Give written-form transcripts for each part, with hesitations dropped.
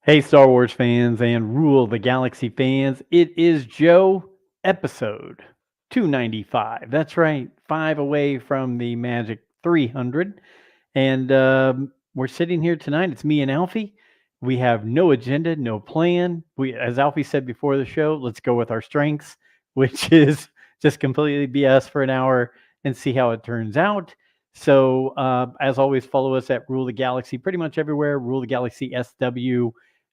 Hey, Star Wars fans and Rule the Galaxy fans. It is Joe, episode 295. That's right, 5 away from the magic 300. And we're sitting here tonight. It's me and Alfie. We have no agenda, no plan. As Alfie said before the show, let's go with our strengths, which is just completely BS for an hour and see how it turns out. So, as always, follow us at Rule the Galaxy pretty much everywhere. Rule the Galaxy SW.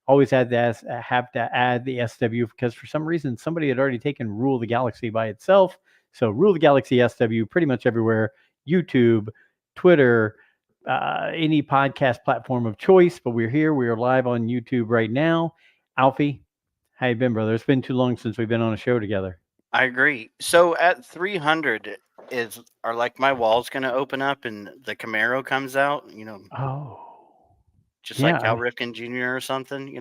Always had to have to add the SW because for some reason somebody had already taken Rule the Galaxy by itself. So Rule the Galaxy SW pretty much everywhere. YouTube, Twitter, any podcast platform of choice. But we're here. We are live on YouTube right now. Alfie, how you been, brother? It's been too long since we've been on a show together. I agree. So at 300 are like my walls going to open up and the Camaro comes out, Oh, just like yeah. Cal Ripken Jr. or something.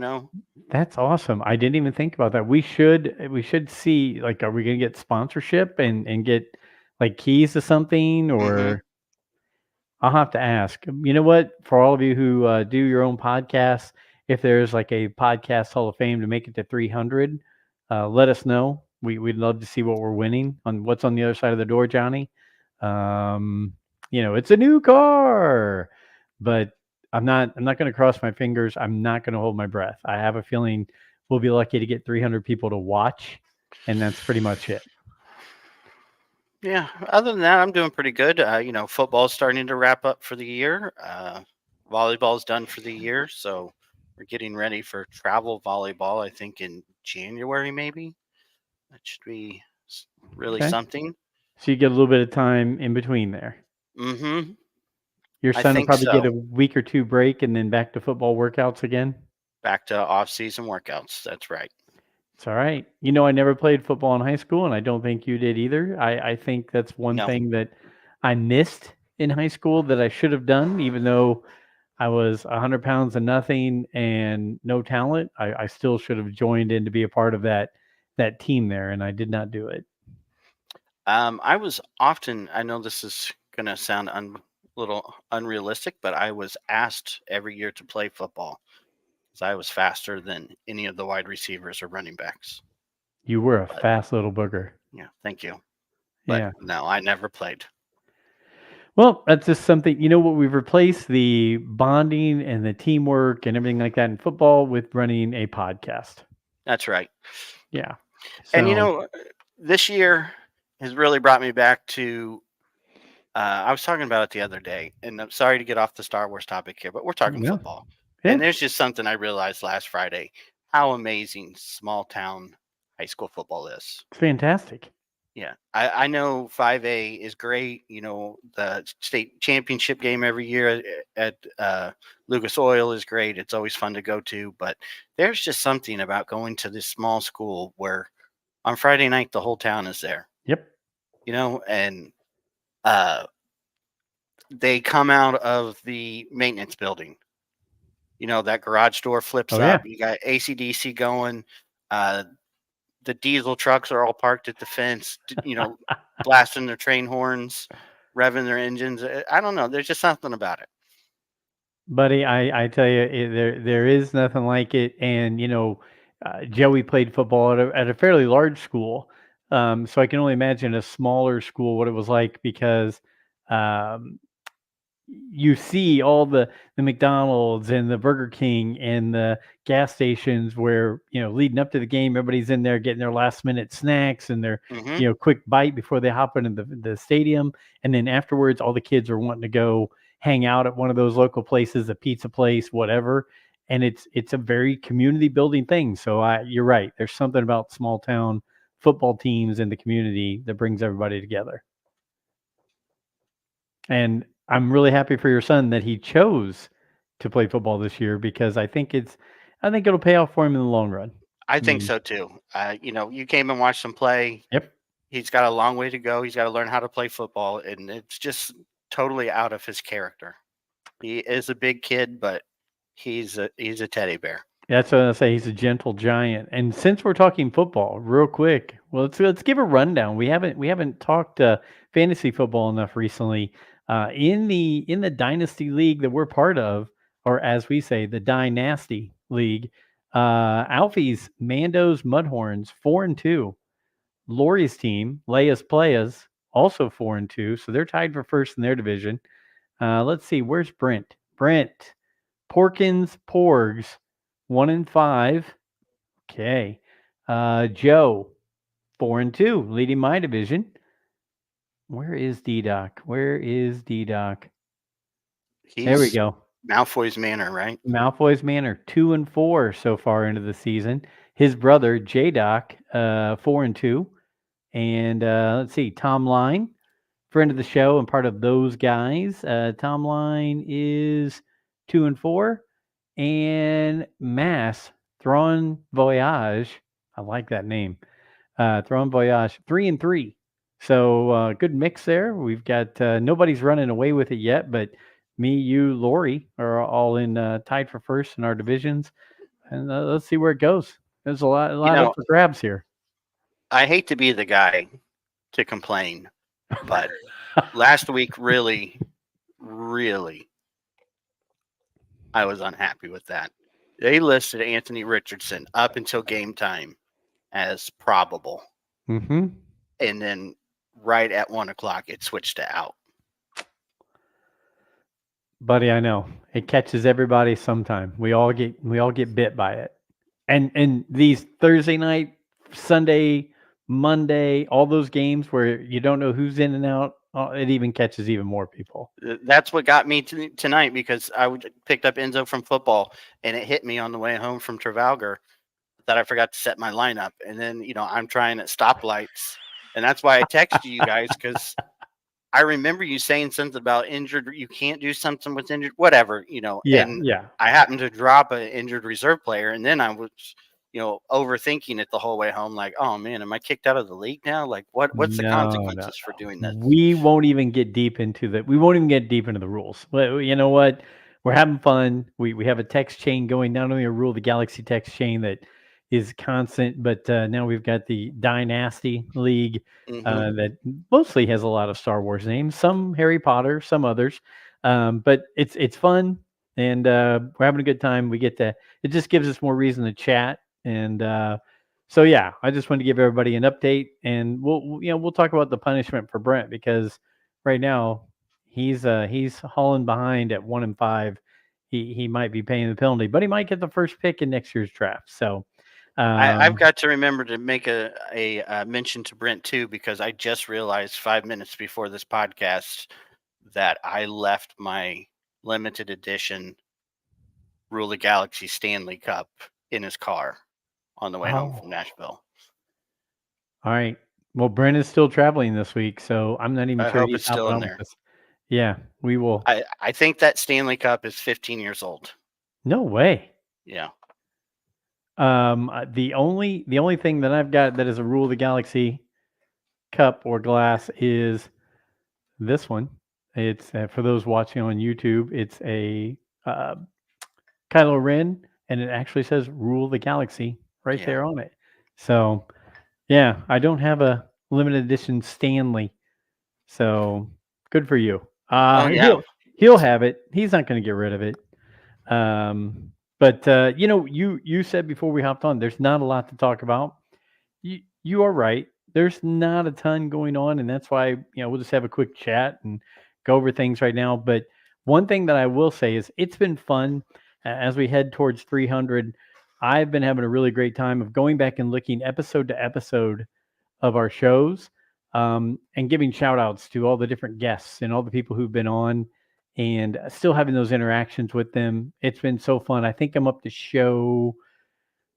That's awesome. I didn't even think about that. We should see, like, are we gonna get sponsorship and get like keys to something, Hmm. or I'll have to ask. You know what? For all of you who do your own podcasts, if there's like a podcast Hall of Fame to make it to 300, let us know. We'd love to see what we're winning on what's on the other side of the door, Johnny. Um, it's a new car, but I'm not going to cross my fingers. I'm not going to hold my breath. I have a feeling we'll be lucky to get 300 people to watch, and that's pretty much it. Yeah. Other than that, I'm doing pretty good. Football's starting to wrap up for the year. Volleyball's done for the year. So we're getting ready for travel volleyball, I think in January, maybe. That should be really Okay, something. so you get a little bit of time in between there. Hmm. Your I son will think probably get so. a week or two break and then back to football workouts again. Back to off-season workouts. That's right. It's all right. I never played football in high school, and I don't think you did either. I think that's one No. thing that I missed in high school that I should have done, even though I was 100 pounds of nothing and no talent. I still should have joined in to be a part of that team there, and I did not do it. I was often, I know this is going to sound little unrealistic, but I was asked every year to play football because I was faster than any of the wide receivers or running backs. You were a But fast little booger. yeah, thank you. But Yeah. no, I never played. Well, that's just something, what we've replaced the bonding and the teamwork and everything like that in football with running a podcast. That's right. Yeah. And So, this year has really brought me back to. I was talking about it the other day, and I'm sorry to get off the Star Wars topic here, but we're talking yeah. football. Yeah. And there's just something I realized last Friday how amazing small town high school football is. It's fantastic. Yeah, I know 5A is great. The state championship game every year at Lucas Oil is great. It's always fun to go to. But there's just something about going to this small school where on Friday night the whole town is there. Yep. And uh, they come out of the maintenance building. That garage door flips Oh, yeah. up. You got ACDC going. Uh, the diesel trucks are all parked at the fence, blasting their train horns, revving their engines. I don't know. There's just something about it. Buddy, I tell you, there is nothing like it. And Joey played football at a fairly large school, so I can only imagine a smaller school what it was like because um, you see all the McDonald's and the Burger King and the gas stations where leading up to the game, everybody's in there getting their last minute snacks and their Hmm. quick bite before they hop into the stadium, and then afterwards, all the kids are wanting to go hang out at one of those local places, a pizza place, whatever. And it's a very community building thing. So you're right. There's something about small town football teams in the community that brings everybody together. And I'm really happy for your son that he chose to play football this year because I think it'll pay off for him in the long run. I I think mean, so too. You came and watched him play. yep. He's got a long way to go. He's got to learn how to play football, and it's just totally out of his character. He is a big kid, but he's a teddy bear. That's what I say. He's a gentle giant. And since we're talking football, real quick, well, let's give a rundown. We haven't talked fantasy football enough recently. In the dynasty league that we're part of, or as we say, the dynasty league. Alfie's Mando's Mudhorns 4-2. Lori's team, Leia's Playas, also 4-2. So they're tied for first in their division. Let's see, where's Brent? Brent, Porkins Porgs, 1-5. Okay. Joe, 4-2, leading my division. Where is D-Doc? Where is D-Doc? There we He's go. Malfoy's Manor, right? Malfoy's Manor, 2-4 so far into the season. His brother, J-Doc, 4-2. And let's see, Tom Line, friend of the show and part of those guys. Tom Line is 2-4. And Mass, Thrawn Voyage, I like that name. Thrawn Voyage, 3-3. So good mix there. We've got nobody's running away with it yet, but me, you, Lori are all in tied for first in our divisions, and let's see where it goes. There's a lot up for grabs here. I hate to be the guy to complain, but last week really, I was unhappy with that. They listed Anthony Richardson up until game time as probable. Mm-hmm. And then right at 1:00, it switched to out. Buddy, I know it catches everybody sometime. We all get bit by it, and these Thursday night, Sunday, Monday, all those games where you don't know who's in and out, it even catches even more people. That's what got me tonight, because I picked up Enzo from football, and it hit me on the way home from Trafalgar that I forgot to set my lineup. And then, I'm trying at stoplights, and that's why I texted you guys, because I remember you saying something about injured. You can't do something with injured, whatever, Yeah, and yeah. I happened to drop an injured reserve player, and then I was, overthinking it the whole way home. Like, oh man, am I kicked out of the league now? Like, what's the consequences for doing this? We won't even get deep into the rules. Well, you know what? We're having fun. We have a text chain going, not only a Rule the Galaxy text chain that is constant, but now we've got the Dynasty League that mostly has a lot of Star Wars names, some Harry Potter, some others. But it's fun, and we're having a good time. It just gives us more reason to chat. And so yeah, I just wanted to give everybody an update, and we'll talk about the punishment for Brent, because right now he's hauling behind at 1-5. He might be paying the penalty, but he might get the first pick in next year's draft. So I've got to remember to make a mention to Brent too, because I just realized 5 minutes before this podcast that I left my limited edition Rule the Galaxy Stanley Cup in his car on the way home from Nashville. All right. Well, Brent is still traveling this week, so I'm not even I sure hope he's it's still in hopping on there. with us. Yeah, we will. I think that Stanley Cup is 15 years old. No way. Yeah. The only thing that I've got that is a Rule of the Galaxy cup or glass is this one. It's for those watching on YouTube. It's a Kylo Ren, and it actually says "Rule the Galaxy" right there on it. So, yeah, I don't have a limited edition Stanley. So good for you. He'll have it. He's not going to get rid of it. But you said before we hopped on, there's not a lot to talk about. You are right. There's not a ton going on, and that's why we'll just have a quick chat and go over things right now. But one thing that I will say is it's been fun as we head towards 300. I've been having a really great time of going back and looking episode to episode of our shows, and giving shout outs to all the different guests and all the people who've been on, and still having those interactions with them. It's been so fun. I think I'm up to show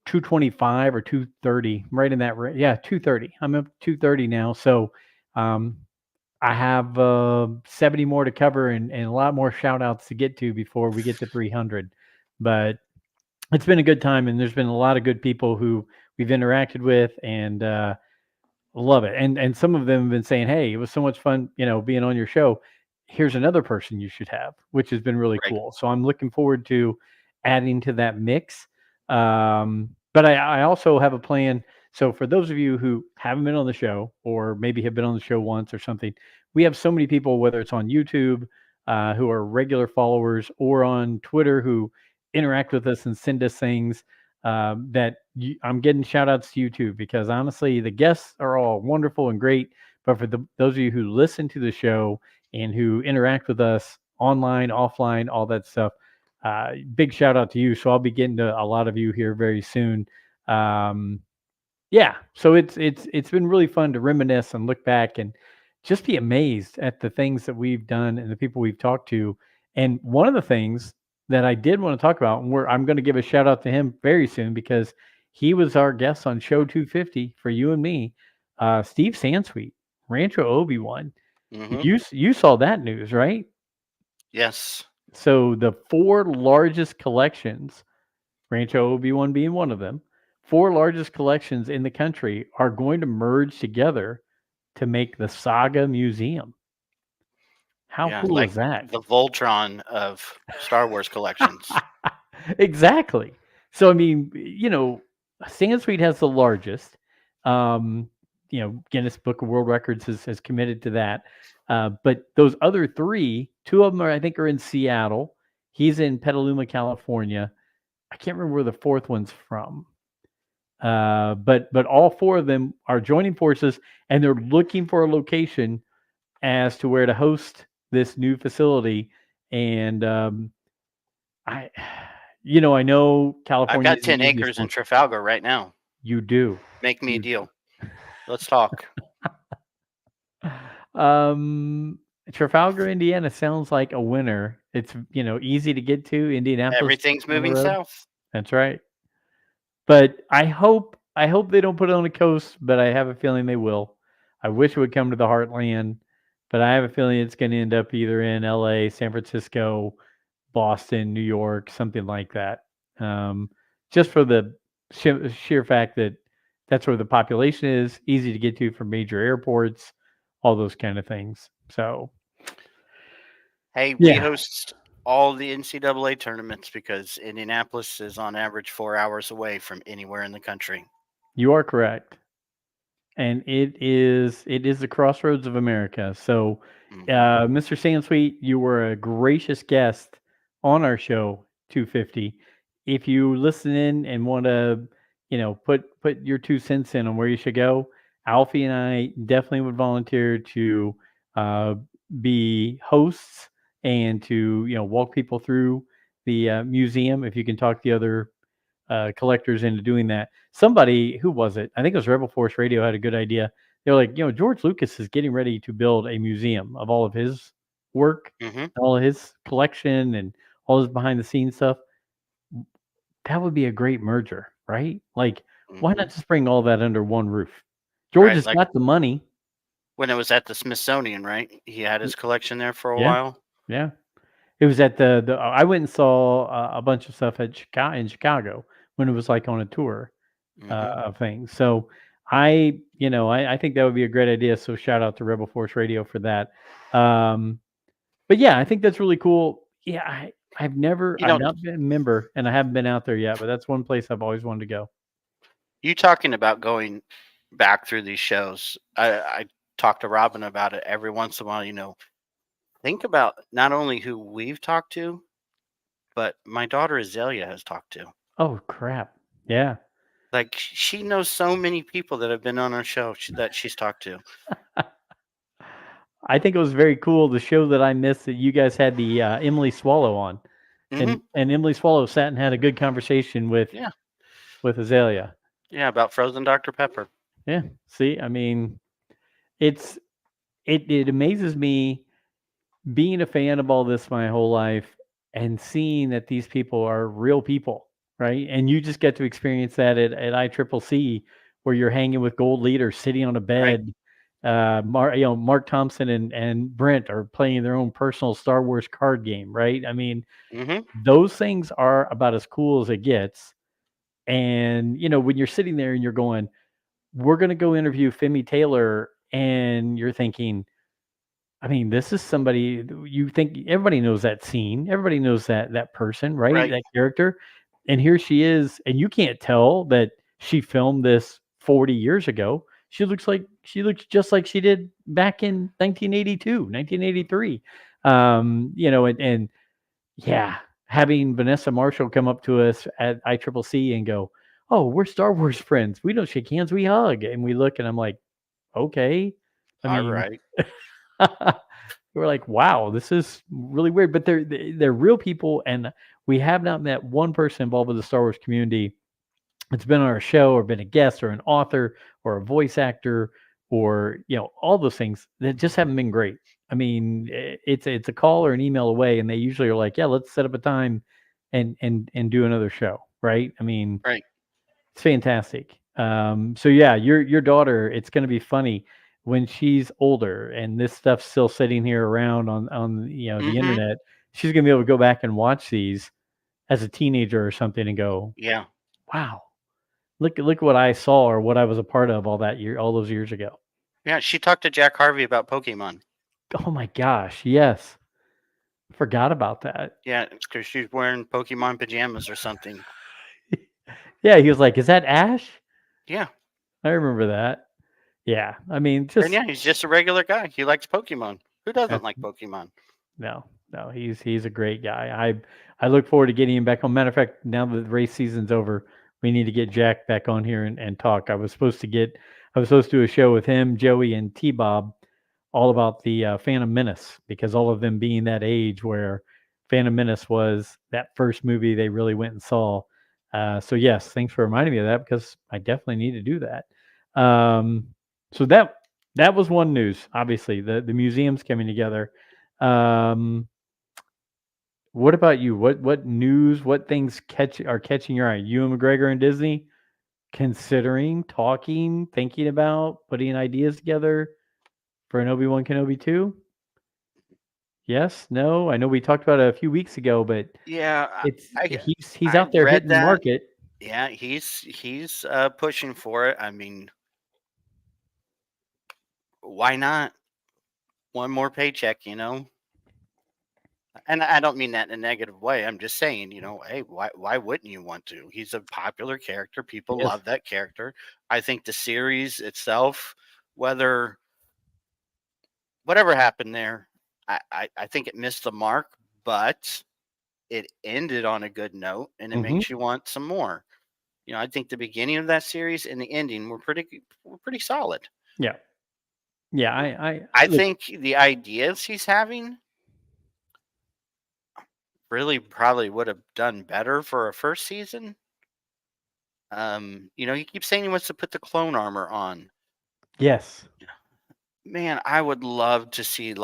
225 or 230, right in that range. Yeah, 230. I'm up to 230 now. So I have 70 more to cover, and a lot more shout outs to get to before we get to 300. But it's been a good time, and there's been a lot of good people who we've interacted with, and love it. And some of them have been saying, hey, it was so much fun, being on your show. Here's another person you should have, which has been really cool. So I'm looking forward to adding to that mix. But I also have a plan. So for those of you who haven't been on the show, or maybe have been on the show once or something, we have so many people, whether it's on YouTube, who are regular followers, or on Twitter, who interact with us and send us things I'm getting shout outs to you too, because honestly, the guests are all wonderful and great. But for those of you who listen to the show and who interact with us online, offline, all that stuff, big shout out to you. So I'll be getting to a lot of you here very soon. Um, yeah, so it's been really fun to reminisce and look back and just be amazed at the things that we've done and the people we've talked to. And one of the things that I did want to talk about, and I'm going to give a shout out to him very soon because he was our guest on show 250 for you and me, Steve Sansweet, Rancho Obi-Wan. Hmm. You saw that news, right? Yes. So the four largest collections, Rancho Obi-Wan being one of them, four largest collections in the country are going to merge together to make the Saga Museum. How Yeah. cool Like is that? the Voltron of Star Wars collections. Exactly. So I mean, you know, Suite has the largest. Um, you know, Guinness Book of World Records has committed to that. But those other three, two of them are I think are in Seattle. He's in Petaluma, California. I can't remember where the fourth one's from. But all four of them are joining forces, and they're looking for a location as to where to host this new facility. And I, I know I've California got is the 10 easiest acres in one. Trafalgar right now. You do. Make me a You deal. Let's talk. um, Trafalgar, Indiana sounds like a winner. It's easy to get to. Indianapolis Everything's down the moving road. south. That's right. But I hope they don't put it on the coast, but I have a feeling they will. I wish it would come to the heartland, but I have a feeling it's going to end up either in LA, San Francisco, Boston, New York, something like that. Um, just for the sheer fact that that's where the population is, easy to get to from major airports, all those kind of things. So, Hey, we yeah, host all the NCAA tournaments because Indianapolis is on average 4 hours away from anywhere in the country. you are correct. And it is the crossroads of America. So, Hmm. Mr. Sansweet, you were a gracious guest on our show 250. If you listen in and want to, put your 2 cents in on where you should go, Alfie and I definitely would volunteer to uh, be hosts and to walk people through the museum. If you can talk the other collectors into doing that. Somebody, who was it? I think it was Rebel Force Radio had a good idea. They're like, George Lucas is getting ready to build a museum of all of his work, Hmm. all of his collection, and all his behind the scenes stuff. That would be a great merger, right? Like, why Hmm. not just bring all that under one roof? George Right. has Like got the money. when it was at the Smithsonian, right? He had his collection there for a Yeah, while. yeah. It was at the I went and saw a bunch of stuff at Chicago when it was like on a tour Hmm. of things. So I think that would be a great idea. So shout out to Rebel Force Radio for that. Um, but yeah, I think that's really cool. Yeah, You I've know, not been a member and I haven't been out there yet, but that's one place I've always wanted to go. you talking about going back through these shows. I talk to Robin about it every once in a while. Think about not only who we've talked to, but my daughter Azalea has talked to. Oh crap. Yeah. Like she knows so many people that have been on our show that she's talked to. I think it was very cool the show that I missed that you guys had the Emily Swallow on. Hmm. And Emily Swallow sat and had a good conversation Yeah, with Azalea. yeah, about frozen Dr Pepper. Yeah. See, I mean, it's it amazes me being a fan of all this my whole life and seeing that these people are real people, right? And you just get to experience that at ICCC where you're hanging with gold leaders sitting on a Right. bed. Mark Thompson and Brent are playing their own personal Star Wars card game, right? I mean, Hmm. those things are about as cool as it gets. And when you're sitting there and you're going, we're going to go interview Femi Taylor, and you're thinking, I mean, this is somebody you think everybody knows that scene, everybody knows that person, right? Right. That character, and here she is, and you can't tell that she filmed this 40 years ago. She looks just like she did back in 1982, 1983. And yeah, having Vanessa Marshall come up to us at ICCC and go, "Oh, we're Star Wars friends. We don't shake hands, we hug." And we look, and I'm like, "Okay." I All mean, right. we're like, "Wow, this is really weird." But they're real people, and we have not met one person involved with the Star Wars community that's been on our show or been a guest or an author or a voice actor or all those things that just haven't been great. I mean, it's a call or an email away, and they usually are like, "Yeah, let's set up a time and do another show." Right? I mean, Right. it's fantastic. So yeah, your daughter, it's going to be funny when she's older and this stuff's still sitting here around on the Mm-hmm. internet. She's going to be able to go back and watch these as a teenager or something and go, Yeah. "Wow, look what I saw or what I was a part of all those years ago." Yeah. She talked to Jack Harvey about Pokemon. Oh my gosh, yes. Forgot about that. Yeah, because she's wearing Pokemon pajamas or something. Yeah, he was like, "Is that Ash?" Yeah. I remember that. Yeah, I mean, And just yeah, he's just a regular guy. He likes Pokemon. Who doesn't that's like Pokemon? no, no, he's a great guy. I look forward to getting him back on. Matter of fact, now that the race season's over, we need to get Jack back on here and talk. I was supposed to do a show with him, Joey, and T Bob, all about the Phantom Menace, because all of them being that age where Phantom Menace was that first movie they really went and saw. So yes, thanks for reminding me of that because I definitely need to do that. Um, so that was one news. Obviously, the museum's coming together. Um, what about you? What news? What things are catching your eye? You and McGregor and Disney considering talking, thinking about putting ideas together for an Obi-Wan Kenobi 2? Yes, no. I know we talked about it a few weeks ago, but Yeah, he's I out there read hitting the that. market. Yeah, he's pushing for it. I mean, why not? One more paycheck, you know. And I don't mean that in a negative way. I'm just saying, hey, why wouldn't you want to? He's a popular character. People Yes. love that character. I think the series itself, whether whatever happened there, I think it missed the mark, but it ended on a good note, and it Hmm. makes you want some more. I think the beginning of that series and the ending were pretty solid. Yeah. Yeah. I I look. think the ideas he's having really probably would have done better for a first season. He keeps saying he wants to put the clone armor on. Yes. Man, I would love to see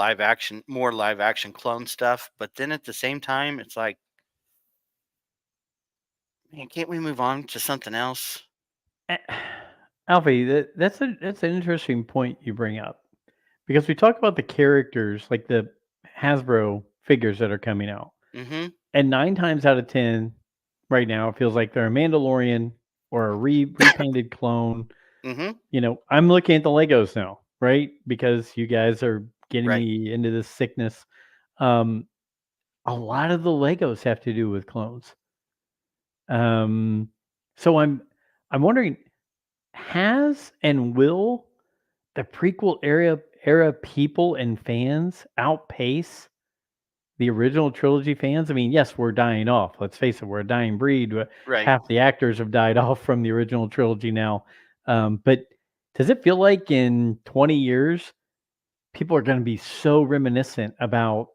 more live action clone stuff, but then at the same time, it's like, man, can't we move on to something else? Eh, Alfie, that's an interesting point you bring up because we talk about the characters like the Hasbro figures that are coming out, Mm-hmm. and 9 times out of 10, right now it feels like they're a Mandalorian or a repainted clone. Mm-hmm. I'm looking at the Legos now, right? Because you guys are getting Right. me into this sickness. Um, a lot of the Legos have to do with clones. Um, so I'm wondering, has and will the prequel era people and fans outpace the original trilogy fans? I mean, yes, we're dying off. Let's face it, we're a dying breed. Right. Half the actors have died off from the original trilogy now. But does it feel like in 20 years, people are going to be so reminiscent about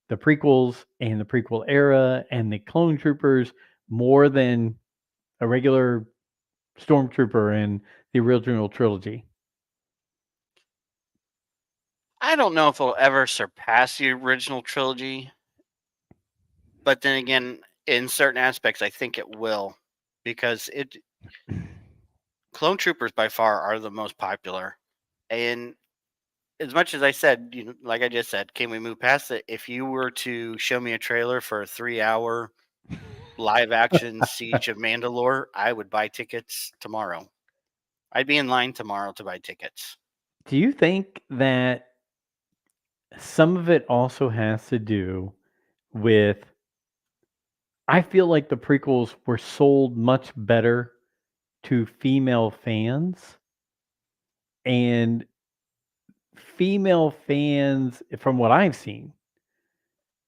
the prequels and the prequel era and the clone troopers more than a regular stormtrooper in the original trilogy? I don't know if it'll ever surpass the original trilogy, but then again, in certain aspects, I think it will, because it clone troopers by far are the most popular. And as much as I said, like I just said, can we move past it? If you were to show me a trailer for a 3 hour live action Siege of Mandalore, I would buy tickets tomorrow. I'd be in line tomorrow to buy tickets. Do you think that some of it also has to do with I feel like the prequels were sold much better to female fans, and female fans, from what I've seen,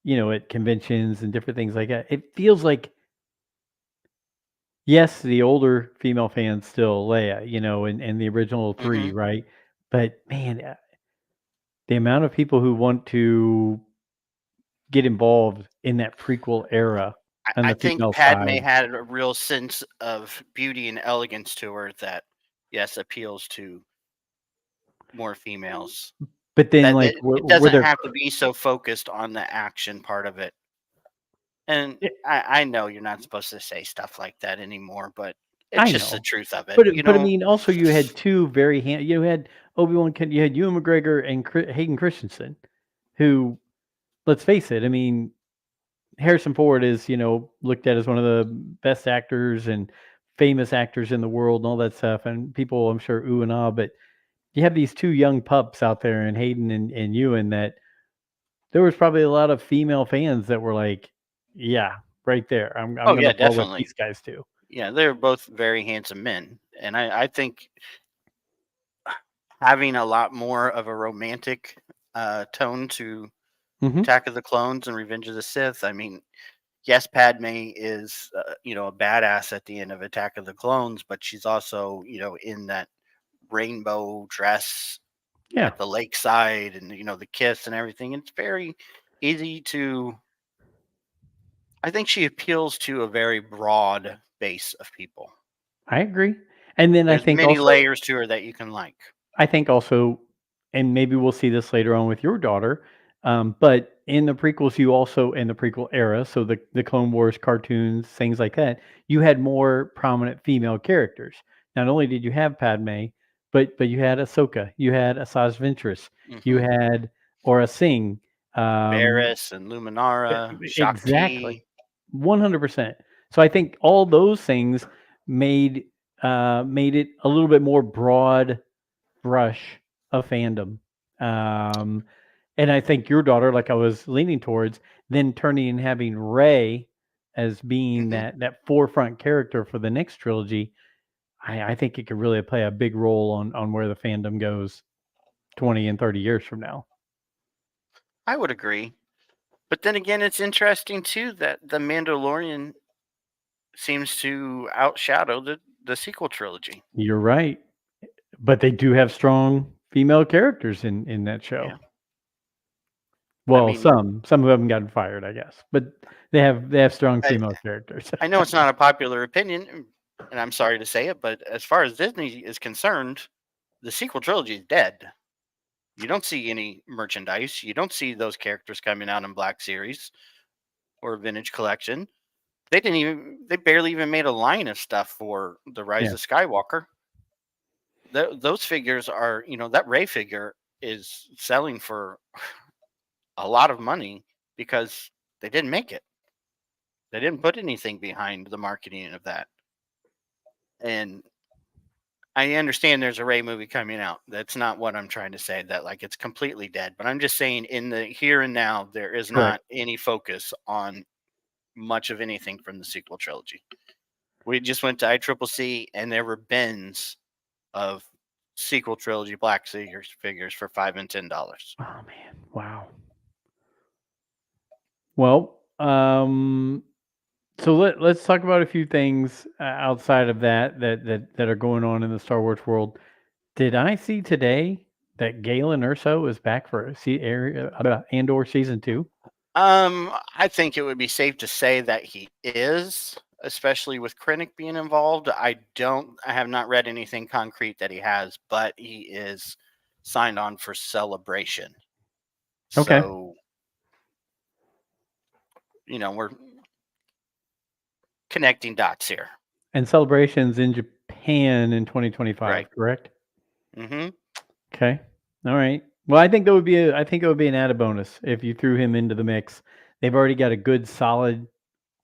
at conventions and different things like that. It feels like, yes, the older female fans still Leia, and the original three, Hmm. right? But man, the amount of people who want to get involved in that prequel era on I the think female Padme side. had a real sense of beauty and elegance to her that, yes, appeals to more females. But then, That like, it were doesn't there? have to be so focused on the action part of it. And I know you're not supposed to say stuff like that anymore, but it's I just the know, truth of it, but I mean, also you had two very you had Obi-Wan you had Ewan McGregor and Hayden Christensen, who, let's face it, I mean, Harrison Ford is, looked at as one of the best actors and famous actors in the world and all that stuff, and people, I'm sure, ooh and ah, but you have these two young pups out there, and Hayden and Ewan, that there was probably a lot of female fans that were like, "Yeah, right there. I'm Oh, gonna yeah, follow what definitely. these guys do." Yeah, they're both very handsome men, and I think having a lot more of a romantic, tone to Mhm. Attack of the Clones and Revenge of the Sith. I mean, yes, Padme is, a badass at the end of Attack of the Clones, but she's also, in that rainbow dress Yeah, at the lakeside and, the kiss and everything. It's very easy to I think she appeals to a very broad base of people. I agree. And then There's many layers to her that you can like. I think also, and maybe we'll see this later on with your daughter, but in the prequels, you also in the prequel era, so the Clone Wars cartoons, things like that, you had more prominent female characters. Not only did you have Padme, but you had Ahsoka, you had Asajj Ventress, you Hmm. had Aura Singh. Um, Varys and Luminara, exactly, Shakti. 100%. So I think all those things made made it a little bit more broad brush of fandom. Um, and I think your daughter, like I was leaning towards, then turning and having Ray as being Hmm. that forefront character for the next trilogy, I think it could really play a big role on where the fandom goes 20 and 30 years from now. I would agree. But then again, it's interesting too that The Mandalorian seems to outshadow the sequel trilogy. You're right, but they do have strong female characters in that show. Yeah. I Well, mean, some of them got fired, I guess, but they have strong I, female characters. I know it's not a popular opinion, and I'm sorry to say it, but as far as Disney is concerned, the sequel trilogy is dead. You don't see any merchandise. You don't see those characters coming out in Black Series or Vintage Collection. They barely even made a line of stuff for the Rise Yeah, of Skywalker. Those figures are, that Ray figure is selling for a lot of money because they didn't make it. They didn't put anything behind the marketing of that. And I understand there's a Ray movie coming out. That's not what I'm trying to say, that like it's completely dead. But I'm just saying in the here and now, there is correct. not any focus on much of anything from the sequel trilogy. We just went to ICCC and there were bins of sequel trilogy Black figures for $5 and $10. Oh man, wow. Well, so let's talk about a few things outside of that are going on in the Star Wars world. Did I see today that Galen Erso is back for Andor season 2? I think it would be safe to say that he is, especially with Krennic being involved. I have not read anything concrete that he has, but he is signed on for Celebration. Okay. So, we're connecting dots here. And celebrations in Japan in Right. 2025, correct? Hmm. Okay. All right. Well, I think it would be an added bonus if you threw him into the mix. They've already got a good solid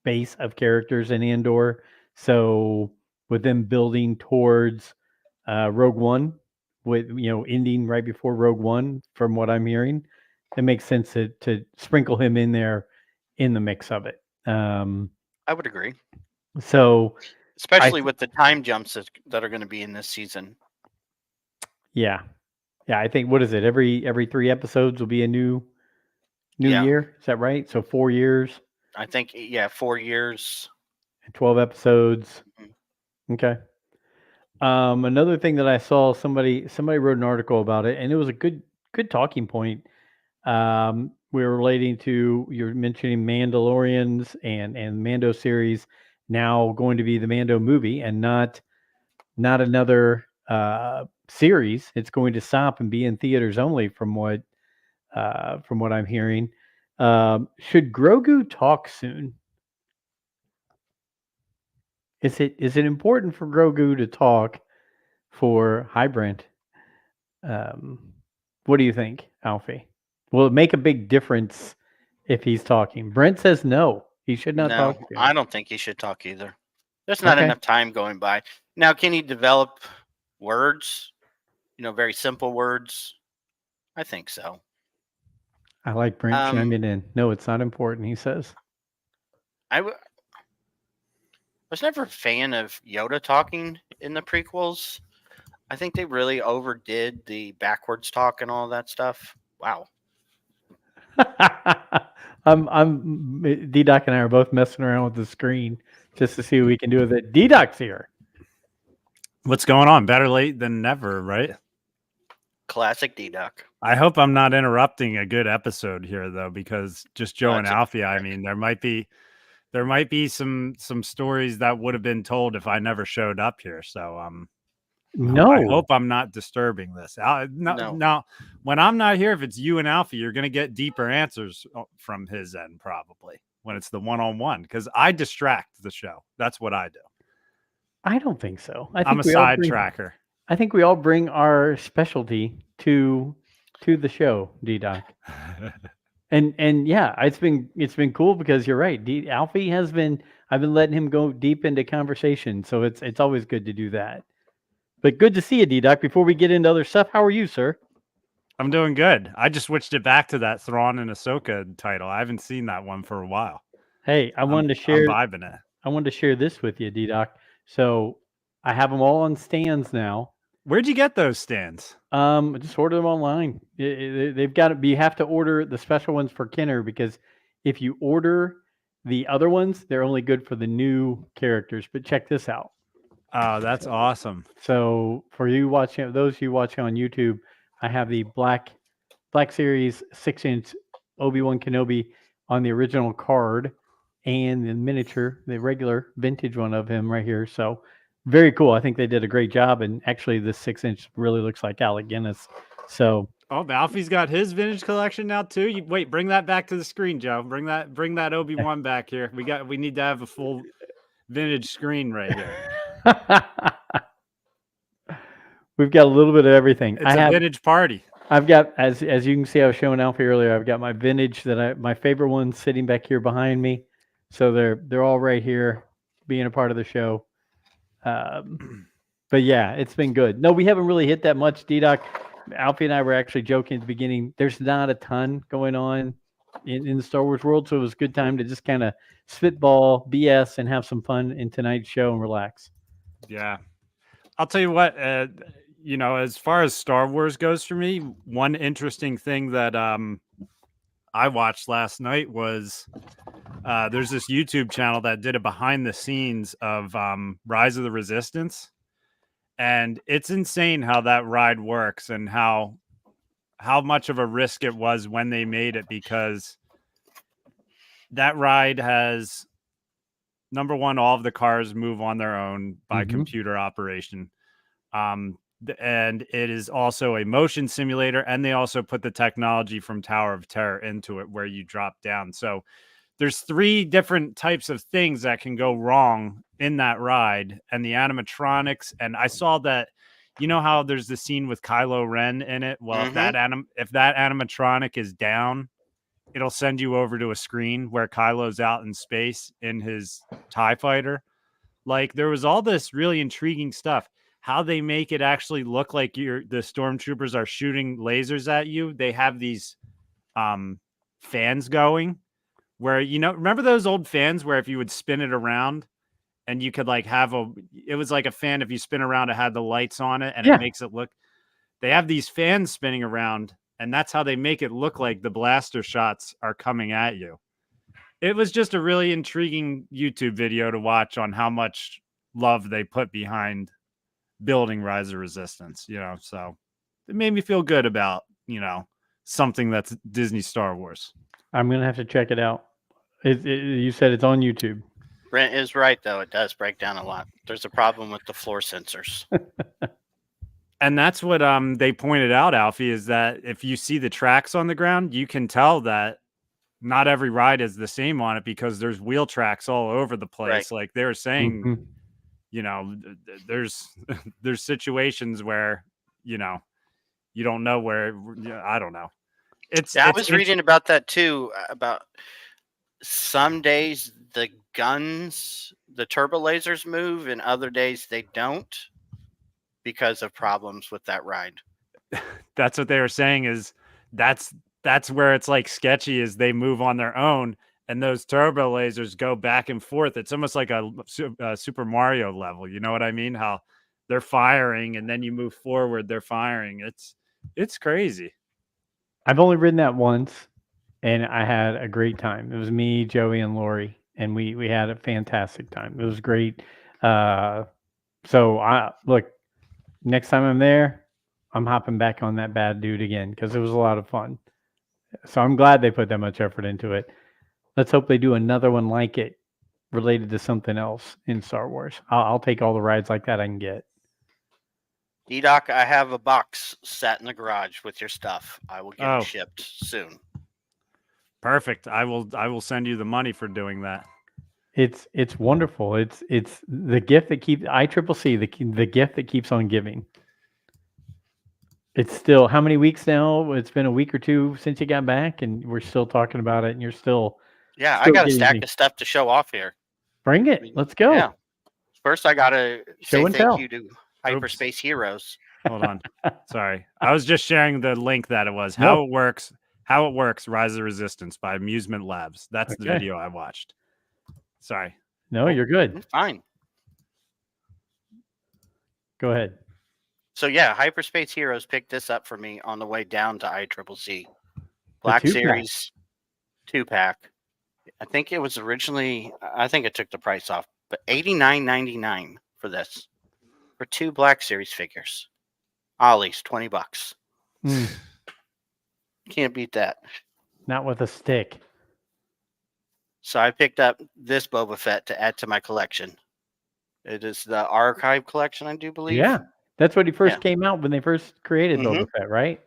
base of characters in Andor. So with them building towards Rogue One, with ending right before Rogue One, from what I'm hearing, it makes sense to sprinkle him in there in the mix of it. I would agree, So I especially with the time jumps that are going to be in this season. yeah, I think, what is it? Every 3 episodes will be a new new Yeah. year. Is that right? So 4 years I think, yeah, 4 years. and 12 episodes. Mhm. Okay. Another thing that I saw, somebody wrote an article about it, and it was a good talking point. We were relating to, you're mentioning Mandalorians and Mando series now going to be the Mando movie and not another series. It's going to stop and be in theaters only, from what I'm hearing. Should Grogu talk soon? Is it important for Grogu to talk for Hi Brent? Um, what do you think, Alfie? Will it make a big difference if he's talking? Brent says no. He should not talk No, soon. I don't think he should talk either. There's not Okay. enough time going by. Now, can he develop words? Very simple words? I think so. I like Brent Um, chiming in. No, it's not important, he says. I was never a fan of Yoda talking in the prequels. I think they really overdid the backwards talk and all that stuff. Wow. I'm D-Doc and I are both messing around with the screen just to see what we can do with it. D-Doc's here. What's going on? Better late than never, right? Classic D-Duck. I hope I'm not interrupting a good episode here, though, because just Joe and It's a Alfie. I mean, there might be some stories that would have been told if I never showed up here. So I No, hope I'm not disturbing this. No. Now, when I'm not here, if it's you and Alfie, you're going to get deeper answers from his end, probably when it's the one-on-one, because I distract the show. That's what I do. I don't think so. I'm a side tracker. I think we all bring our specialty to the show, D-Doc. And yeah, it's been cool because you're right. Alfie I've been letting him go deep into conversation, so it's always good to do that. But good to see you, D-Doc. Before we get into other stuff, how are you, sir? I'm doing good. I just switched it back to that Thrawn and Ahsoka title. I haven't seen that one for a while. Hey, I'm vibing it. I wanted to share this with you, D-Doc. So I have them all on stands now. Where'd you get those stands? Just order them online. They've got to be. You have to order the special ones for Kenner because if you order the other ones, they're only good for the new characters. But check this out. Oh, that's awesome. So for you watching, those you watching on YouTube, I have the Black Series 6-inch Obi-Wan Kenobi on the original card and the miniature, the regular vintage one of him right here. So very cool. I think they did a great job. And actually, this 6-inch really looks like Alec Guinness. So Alfie's got his vintage collection now too. Wait, bring that back to the screen, Joe. Bring that Obi-Wan back here. We need to have a full vintage screen right here. We've got a little bit of everything. It's a vintage party. I've got, as you can see, I was showing Alfie earlier. I've got my vintage my favorite ones sitting back here behind me. So they're all right here, being a part of the show. But yeah, it's been good. No, we haven't really hit that much, D-Doc. Alfie and I were actually joking at the beginning. There's not a ton going on in the Star Wars world, so it was a good time to just kind of spitball, BS, and have some fun in tonight's show and relax. Yeah, I'll tell you what. As far as Star Wars goes for me, one interesting thing that I watched last night was there's this YouTube channel that did a behind the scenes of Rise of the Resistance. And it's insane how that ride works and how much of a risk it was when they made it, because that ride has, number one, all of the cars move on their own by computer operation. And it is also a motion simulator, and they also put the technology from Tower of Terror into it where you drop down. So there's 3 different types of things that can go wrong in that ride, and the animatronics. And I saw that, how there's the scene with Kylo Ren in it. Well, if that animatronic is down, it'll send you over to a screen where Kylo's out in space in his TIE fighter. Like, there was all this really intriguing stuff. How they make it actually look like the stormtroopers are shooting lasers at you. They have these fans going, where, remember those old fans where if you would spin it around and you could it was like a fan, if you spin around, it had the lights on it and it makes it look, they have these fans spinning around and that's how they make it look like the blaster shots are coming at you. It was just a really intriguing YouTube video to watch on how much love they put behind building Rise of Resistance, so it made me feel good about, something that's Disney Star Wars. I'm going to have to check it out. You said it's on YouTube. Brent is right, though. It does break down a lot. There's a problem with the floor sensors. And that's what they pointed out, Alfie, is that if you see the tracks on the ground, you can tell that not every ride is the same on it because there's wheel tracks all over the place. Right. Like they were saying, Mhm. there's situations where, you don't know where, I don't know. I was reading about that too, about some days the guns, the turbo lasers move, and other days they don't because of problems with that ride. That's what they were saying is that's where it's like sketchy is they move on their own and those turbo lasers go back and forth. It's almost like a Super Mario level. You know what I mean? How they're firing and then you move forward, they're firing. It's crazy. I've only ridden that once, and I had a great time. It was me, Joey, and Lori, and we had a fantastic time. It was great. So look, next time I'm there, I'm hopping back on that bad dude again because it was a lot of fun. So I'm glad they put that much effort into it. Let's hope they do another one like it related to something else in Star Wars. I'll take all the rides like that I can get. D-Doc, I have a box sat in the garage with your stuff. I will get it shipped soon. Perfect. I will send you the money for doing that. It's wonderful. It's the gift that keeps ICCC, the gift that keeps on giving. It's still how many weeks now? It's been a week or two since you got back, and we're still talking about it. And you're still I got a stack of stuff to show off here. Bring it. Let's go. Yeah. First, I gotta say thank you to Hyperspace Heroes. Hold on. Sorry, I was just sharing the link that it was how it works. Rise of Resistance by Amusement Labs. That's the video I watched. Sorry. No, you're good. Fine. Go ahead. So Hyperspace Heroes picked this up for me on the way down to ICCC. Black Series 2-pack. I think it was originally, I think it took the price off, but $89.99 for this. For 2 Black Series figures. Ollie's, $20. Can't beat that. Not with a stick. So I picked up this Boba Fett to add to my collection. It is the Archive collection, I do believe. Yeah, that's when he first came out when they first created Boba Fett, right?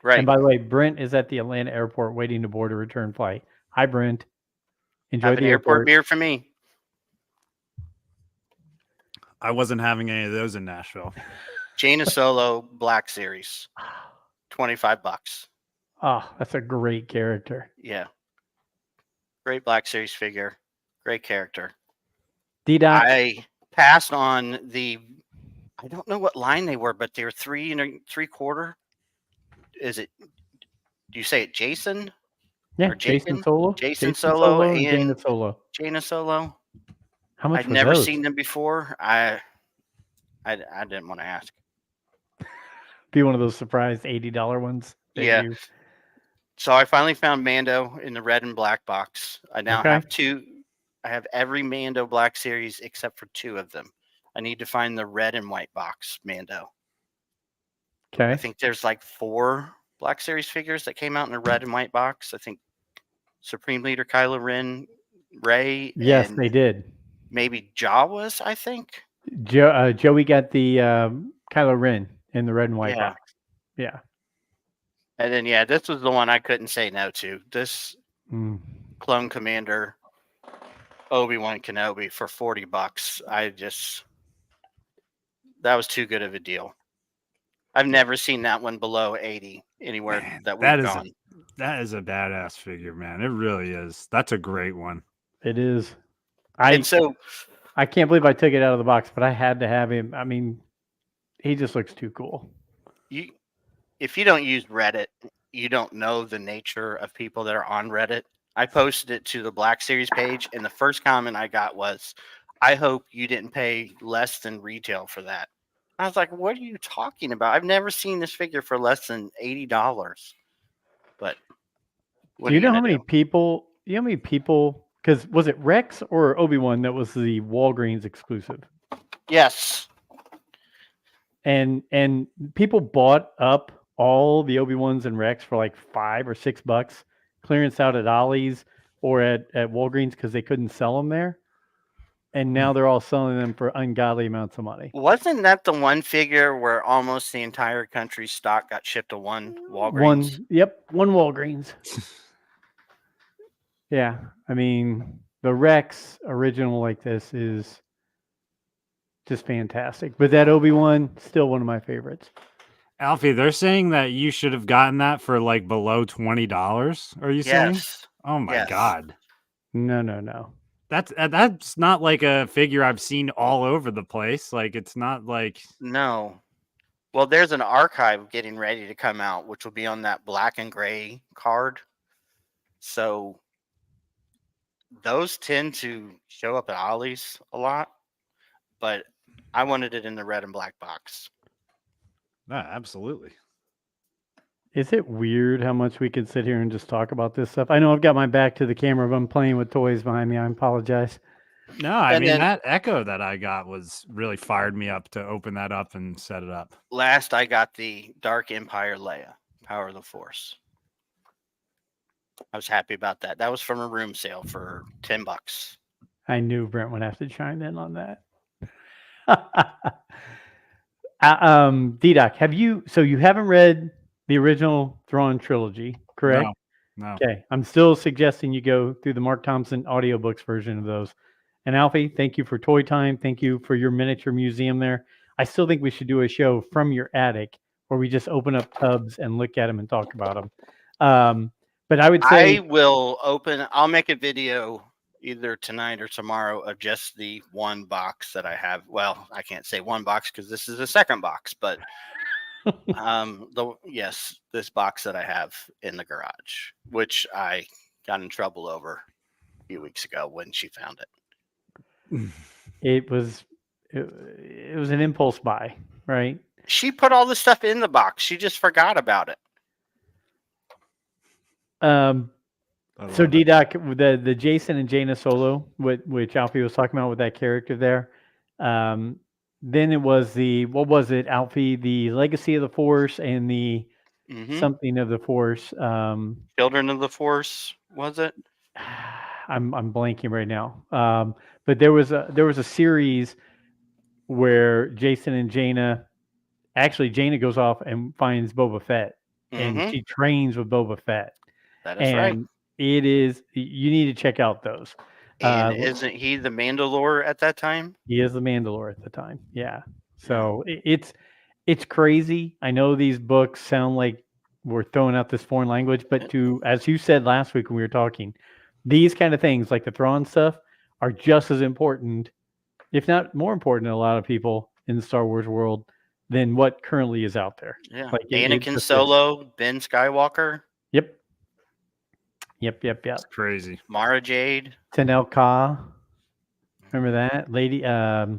Right. And by the way, Brent is at the Atlanta airport waiting to board a return flight. Hi, Brent. Enjoy the airport beer for me. I wasn't having any of those in Nashville. Jaina Solo Black Series, $25. Oh, that's a great character. Yeah. Great Black Series figure. Great character. D-Doc. I passed on I don't know what line they were, but they were 3 3/4. Do you say it Jason? Yeah, Jason Solo. Jason Solo and Jaina Solo. Jaina Solo. How much? I'd never seen them before. I didn't want to ask. Be one of those surprised $80 ones. Yeah. So I finally found Mando in the red and black box. I now have 2. I have every Mando Black Series except for 2 of them. I need to find the red and white box Mando. Okay. I think there's like 4 Black Series figures that came out in a red and white box. I think Supreme Leader Kylo Ren, Rey. Yes, and they did. Maybe Jawas, I think. Joey got the Kylo Ren in the red and white box. Yeah. And then, this was the one I couldn't say no to. This Clone Commander Obi-Wan Kenobi for $40. That was too good of a deal. I've never seen that one below 80 anywhere that we've gone. That is a badass figure, man. It really is. That's a great one. It is. I can't believe I took it out of the box, but I had to have him. I mean, he just looks too cool. If you don't use Reddit, you don't know the nature of people that are on Reddit. I posted it to the Black Series page, and the first comment I got was, I hope you didn't pay less than retail for that. I was like, what are you talking about? I've never seen this figure for less than $80. What Do are you you know how gonna many do? people? You know how many people? Because was it Rex or Obi-Wan that was the Walgreens exclusive? Yes. And people bought up all the Obi-Wans and Rex for like $5 or $6 clearance out at Ollie's or at Walgreens because they couldn't sell them there. And now they're all selling them for ungodly amounts of money. Wasn't that the one figure where almost the entire country's stock got shipped to one Walgreens? One Walgreens. Yeah, I mean the Rex original like this is just fantastic. But that Obi-Wan, still one of my favorites. Alfie, they're saying that you should have gotten that for like below $20. Are you saying? Yes. Oh my Yes. God. No. That's not like a figure I've seen all over the place. Like it's not like No. Well, there's an archive getting ready to come out, which will be on that black and gray card. So those tend to show up at Ollie's a lot, but I wanted it in the red and black box. absolutely. Is it weird how much we can sit here and just talk about this stuff? I know I've got my back to the camera, but I'm playing with toys behind me. I apologize. No, I And mean then- that Echo that I got was really fired me up to open that up and set it up. Last, I got the Dark Empire Leia, Power of the Force. I was happy about that. That was from a room sale for $10. I knew Brent would have to chime in on that. D-Doc, so you haven't read the original Thrawn trilogy, correct? No. Okay, I'm still suggesting you go through the Mark Thompson audiobooks version of those. And Alfie, thank you for Toy Time. Thank you for your miniature museum there. I still think we should do a show from your attic where we just open up tubs and look at them and talk about them. But I would say I'll make a video either tonight or tomorrow of just the one box that I have. Well, I can't say one box because this is the second box, but this box that I have in the garage, which I got in trouble over a few weeks ago when she found it. it was an impulse buy, right? She put all the stuff in the box. She just forgot about it. So D-Doc, the Jason and Jaina solo, which Alfie was talking about with that character there. Then it was what was it, Alfie? The Legacy of the Force and the something of the Force. Children of the Force, was it? I'm blanking right now. But there was a series where Jason and Jaina, actually Jaina goes off and finds Boba Fett, and she trains with Boba Fett. That is right. It is, you need to check out those. And isn't he the Mandalore at that time? He is the Mandalore at the time. Yeah. So it's crazy. I know these books sound like we're throwing out this foreign language, but as you said last week when we were talking, these kind of things like the Thrawn stuff are just as important, if not more important to a lot of people in the Star Wars world than what currently is out there. Yeah. Like Anakin Solo, Ben Skywalker. Yep. It's crazy. Mara Jade. Tenel Ka. Remember that lady? Gosh,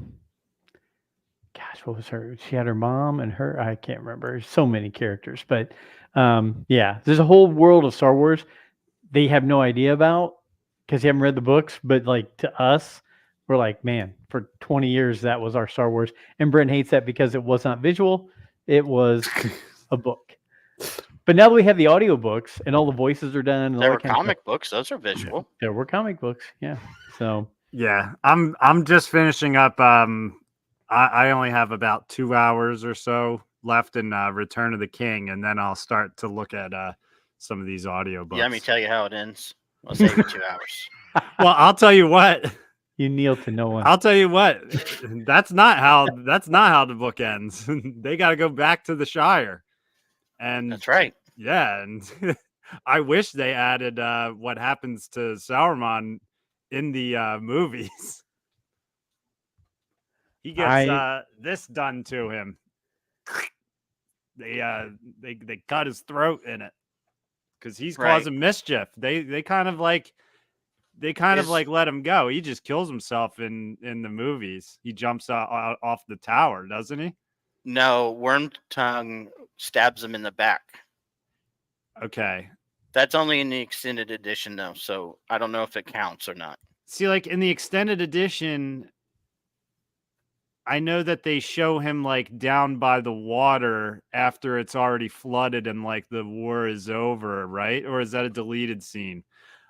what was her? She had her mom and her. I can't remember. So many characters, but there's a whole world of Star Wars they have no idea about because you haven't read the books. But like to us, we're like, man, for 20 years that was our Star Wars, and Brent hates that because it was not visual; it was a book. But now that we have the audiobooks and all the voices are done, and there were comic books; those are visual. There were comic books, yeah. So yeah, I'm just finishing up. I only have about 2 hours or so left in Return of the King, and then I'll start to look at some of these audiobooks. Yeah, let me tell you how it ends. I'll save you 2 hours. Well, I'll tell you what. You kneel to no one. I'll tell you what. That's not how the book ends. They got to go back to the Shire. And that's right. Yeah, and I wish they added what happens to Sauron in the movies. He gets this done to him. They cut his throat in it because he's causing mischief. They kind of like let him go. He just kills himself in the movies. He jumps off the tower, doesn't he? No, Wormtongue stabs him in the back. Okay. That's only in the extended edition, though, so I don't know if it counts or not. See, like in the extended edition, I know that they show him like down by the water after it's already flooded and like the war is over, right? Or is that a deleted scene?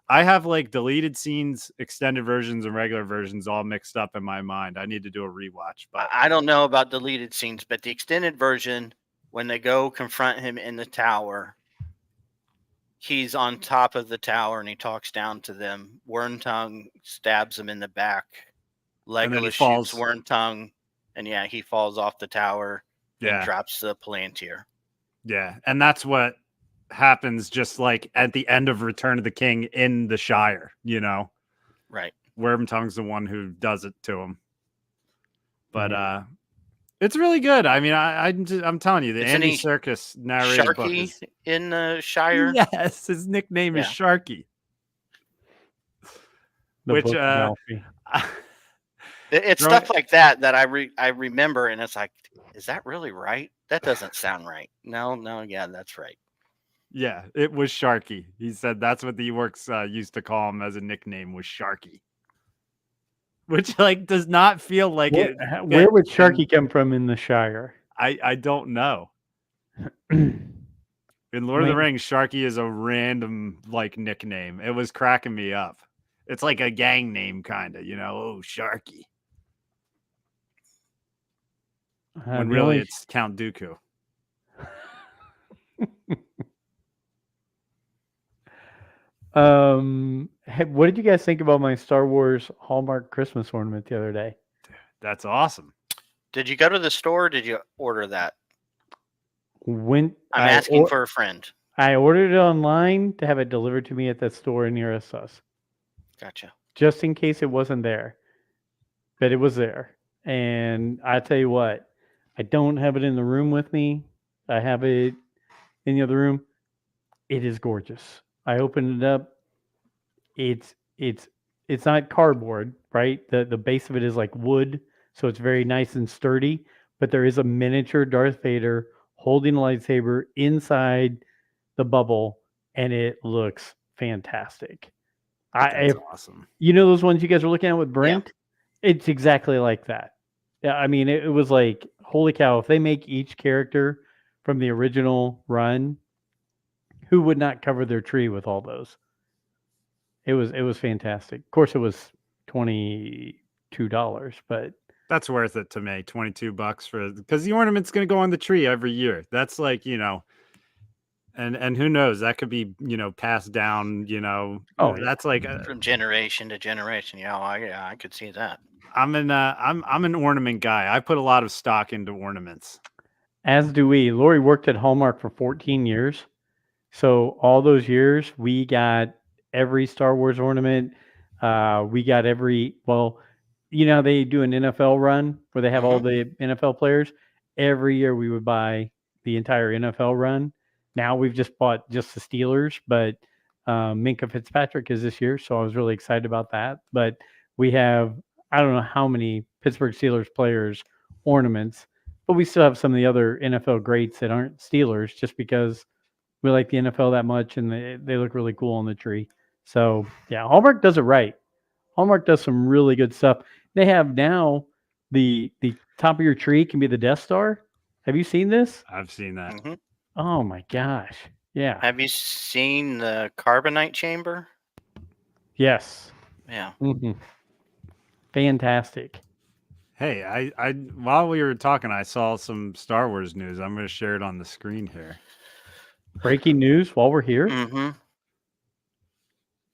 I have like deleted scenes, extended versions, and regular versions all mixed up in my mind. I need to do a rewatch, but I don't know about deleted scenes, but the extended version, when they go confront him in the tower, he's on top of the tower and he talks down to them. Wormtongue stabs him in the back. And then he Legolas shoots falls. Wormtongue, and yeah, he falls off the tower and Yeah. drops the Palantir. Yeah, and that's what happens just like at the end of Return of the King in the Shire, you know. Right. Wormtongue's the one who does it to him. But Yeah. it's really good. I mean, I'm telling you, the Isn't Andy he Serkis narrated book Sharky is in the Shire? yes, his nickname is Yeah. Sharky. The Which Book of Alfie. It's Right. stuff like that that I remember, and it's like, is that really right? That doesn't sound right. No, yeah, that's right. Yeah, it was Sharky. He said that's what the Ewoks used to call him as a nickname was Sharky. Which like does not feel like it. Where would fit Sharky come from in the Shire? I don't know. In Lord of the Rings, Sharky is a random like nickname. It was cracking me up. It's like a gang name, kind of, you know. Oh, Sharky. When really it's Count Dooku. What did you guys think about my Star Wars Hallmark Christmas ornament the other day? That's awesome. Did you go to the store? Or did you order that? When I'm asking for a friend. I ordered it online to have it delivered to me at that store nearest us. Gotcha. Just in case it wasn't there. But it was there. And I tell you what, I don't have it in the room with me. I have it in the other room. It is gorgeous. I opened it up. It's not cardboard, right? The base of it is like wood, so it's very nice and sturdy. But there is a miniature Darth Vader holding a lightsaber inside the bubble, and it looks fantastic. That's awesome. You know those ones you guys were looking at with Brent? Yeah. It's exactly like that. Yeah, I mean, it was like, holy cow, if they make each character from the original run, who would not cover their tree with all those? It was fantastic. Of course, it was $22, but that's worth it to me. $22 for because the ornament's going to go on the tree every year. That's like, you know, and who knows, that could be, you know, passed down, you know. Oh, that's like from generation to generation. Yeah, I could see that. I'm an ornament guy. I put a lot of stock into ornaments. As do we. Lori worked at Hallmark for 14 years. So all those years, we got every Star Wars ornament. We got every, well, you know, they do an NFL run where they have all the NFL players. Every year we would buy the entire NFL run. Now we've just bought just the Steelers, but Minka Fitzpatrick is this year. So I was really excited about that. But we have, I don't know how many Pittsburgh Steelers players ornaments, but we still have some of the other NFL greats that aren't Steelers just because we like the NFL that much and they look really cool on the tree. So yeah, Hallmark does it right. Hallmark does some really good stuff. They have now the top of your tree can be the Death Star. Have you seen this? I've seen that. Mm-hmm. Oh my gosh. Yeah. Have you seen the carbonite chamber? Yes. Yeah. Mm-hmm. Fantastic. Hey, I while we were talking, I saw some Star Wars news. I'm going to share it on the screen here. Breaking news while we're here. Mm-hmm.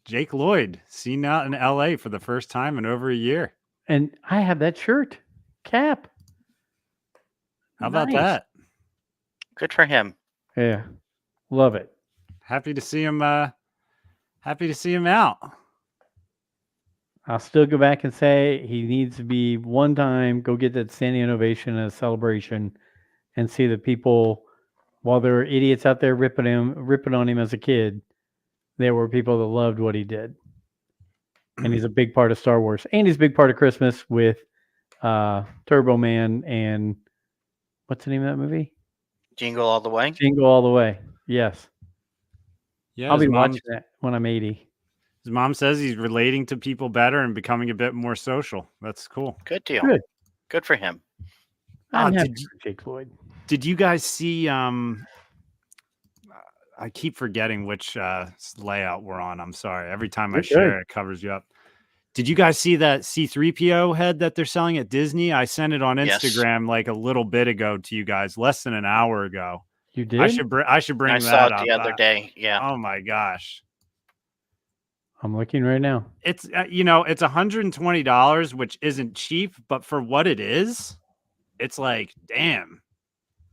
Jake Lloyd seen out in LA for the first time in over a year. And I have that shirt. Cap. How about that? Good for him. Yeah. Love it. Happy to see him out. I'll still go back and say he needs to be one time, go get that standing ovation as a celebration and see the people, while there were idiots out there ripping on him as a kid, there were people that loved what he did. And he's a big part of Star Wars. And he's a big part of Christmas with Turbo Man and what's the name of that movie? Jingle All the Way. Jingle All the Way. Yes. Yeah, I'll his be mom, watching that when I'm 80. his mom says he's relating to people better and becoming a bit more social. That's cool. Good deal. Good. Good for him. I'm happy Did you, for Jake Floyd. did you guys see? I keep forgetting which layout we're on. I'm sorry. Every time I You're share, good. it covers you up. Did you guys see that C3PO head that they're selling at Disney? I sent it on Yes. Instagram like a little bit ago to you guys, less than an hour ago. You did? I should bring I that saw it up. the other day. Yeah. Oh my gosh. I'm looking right now. It's it's $120, which isn't cheap, but for what it is, it's like, damn.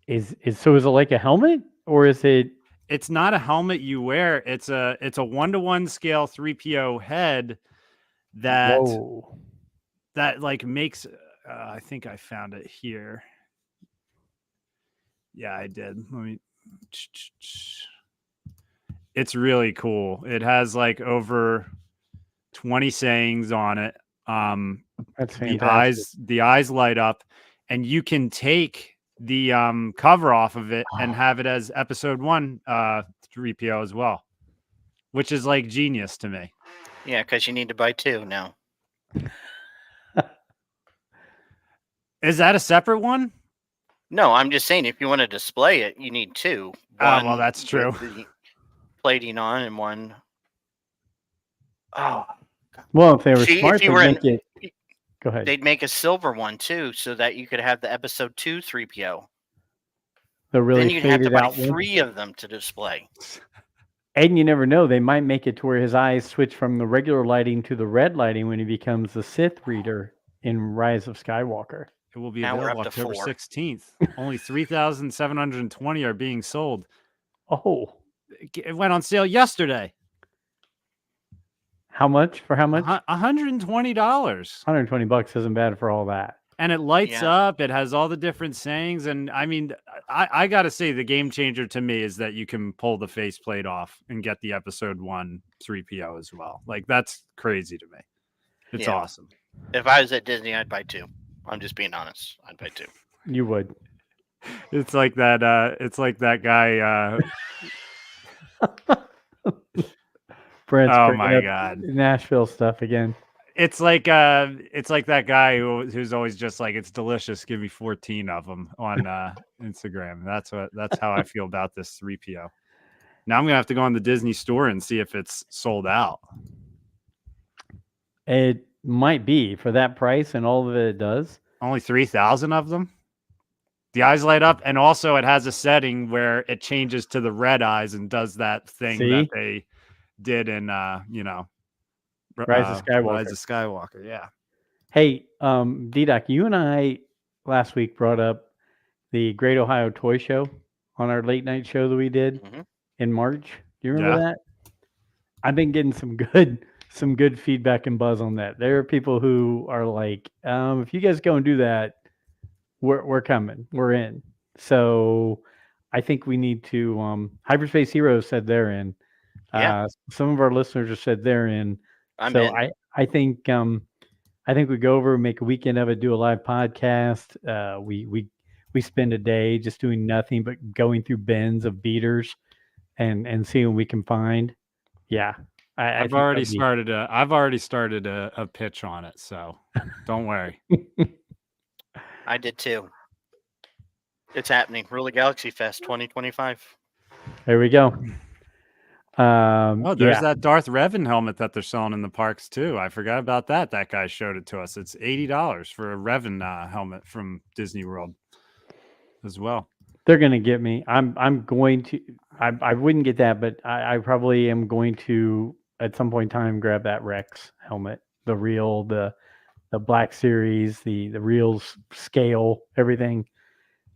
Is it like a helmet, or is it? It's not a helmet you wear. It's a 1-to-1 scale 3PO head that Whoa. that like makes I think I found it here. Yeah, I did. Let me. It's really cool. It has like over 20 sayings on it. That's fantastic. The eyes light up, and you can take the cover off of it and have it as episode 1 3PO as well, which is like genius to me. Yeah, because you need to buy 2 now. Is that a separate one? No, I'm just saying if you want to display it, you need 2. Oh, well, that's true. With the plating on and one. Oh. Well, if they were See, smart, if you they'd were make it. Go ahead. They'd make a silver one too, so that you could have the episode 2 3PO. The really Then you'd have to faded buy out one. 3 of them to display. And you never know; they might make it to where his eyes switch from the regular lighting to the red lighting when he becomes the Sith reader in Rise of Skywalker. It will be Now we're available up to October 4. 16th. Only 3,720 are being sold. Oh, It went on sale yesterday. how much? For how much? $120. $120 isn't bad for all that. And it lights Yeah. up. It has all the different sayings. And I mean, I got to say, the game changer to me is that you can pull the faceplate off and get the episode 1 3PO as well. Like, that's crazy to me. It's Yeah. awesome. If I was at Disney, I'd buy 2. I'm just being honest. I'd buy 2. You would. It's like that. It's like that guy. Brent's Oh bringing my up God. Nashville stuff again. It's like that guy who's always just like, it's delicious. Give me 14 of them on Instagram. That's how I feel about this 3PO. Now I'm gonna have to go on the Disney store and see if it's sold out. It might be for that price and all that it does. Only 3,000 of them. The eyes light up, and also it has a setting where it changes to the red eyes and does that thing that they did in Rise of Skywalker. Rise of Skywalker, yeah. Hey, D-Doc, you and I last week brought up the Great Ohio Toy Show on our late night show that we did in March. Do you remember that? I've been getting some good feedback and buzz on that. There are people who are like, if you guys go and do that, we're coming. We're in. So I think we need to Hyperspace Heroes said they're in. Some of our listeners have said they're in. I'm in. I think we go over, make a weekend of it, do a live podcast. We spend a day just doing nothing but going through bins of beaters and seeing what we can find. Yeah. I've already started a pitch on it, so don't worry. I did too. It's happening. Rule of Galaxy Fest 2025. There we go. There's that Darth Revan helmet that they're selling in the parks too. I forgot about that. That guy showed it to us. It's $80 for a Revan helmet from Disney World as well. They're gonna get me. I'm going to. I wouldn't get that, but I probably am going to at some point in time grab that Rex helmet, the real, the Black Series, the real scale, everything.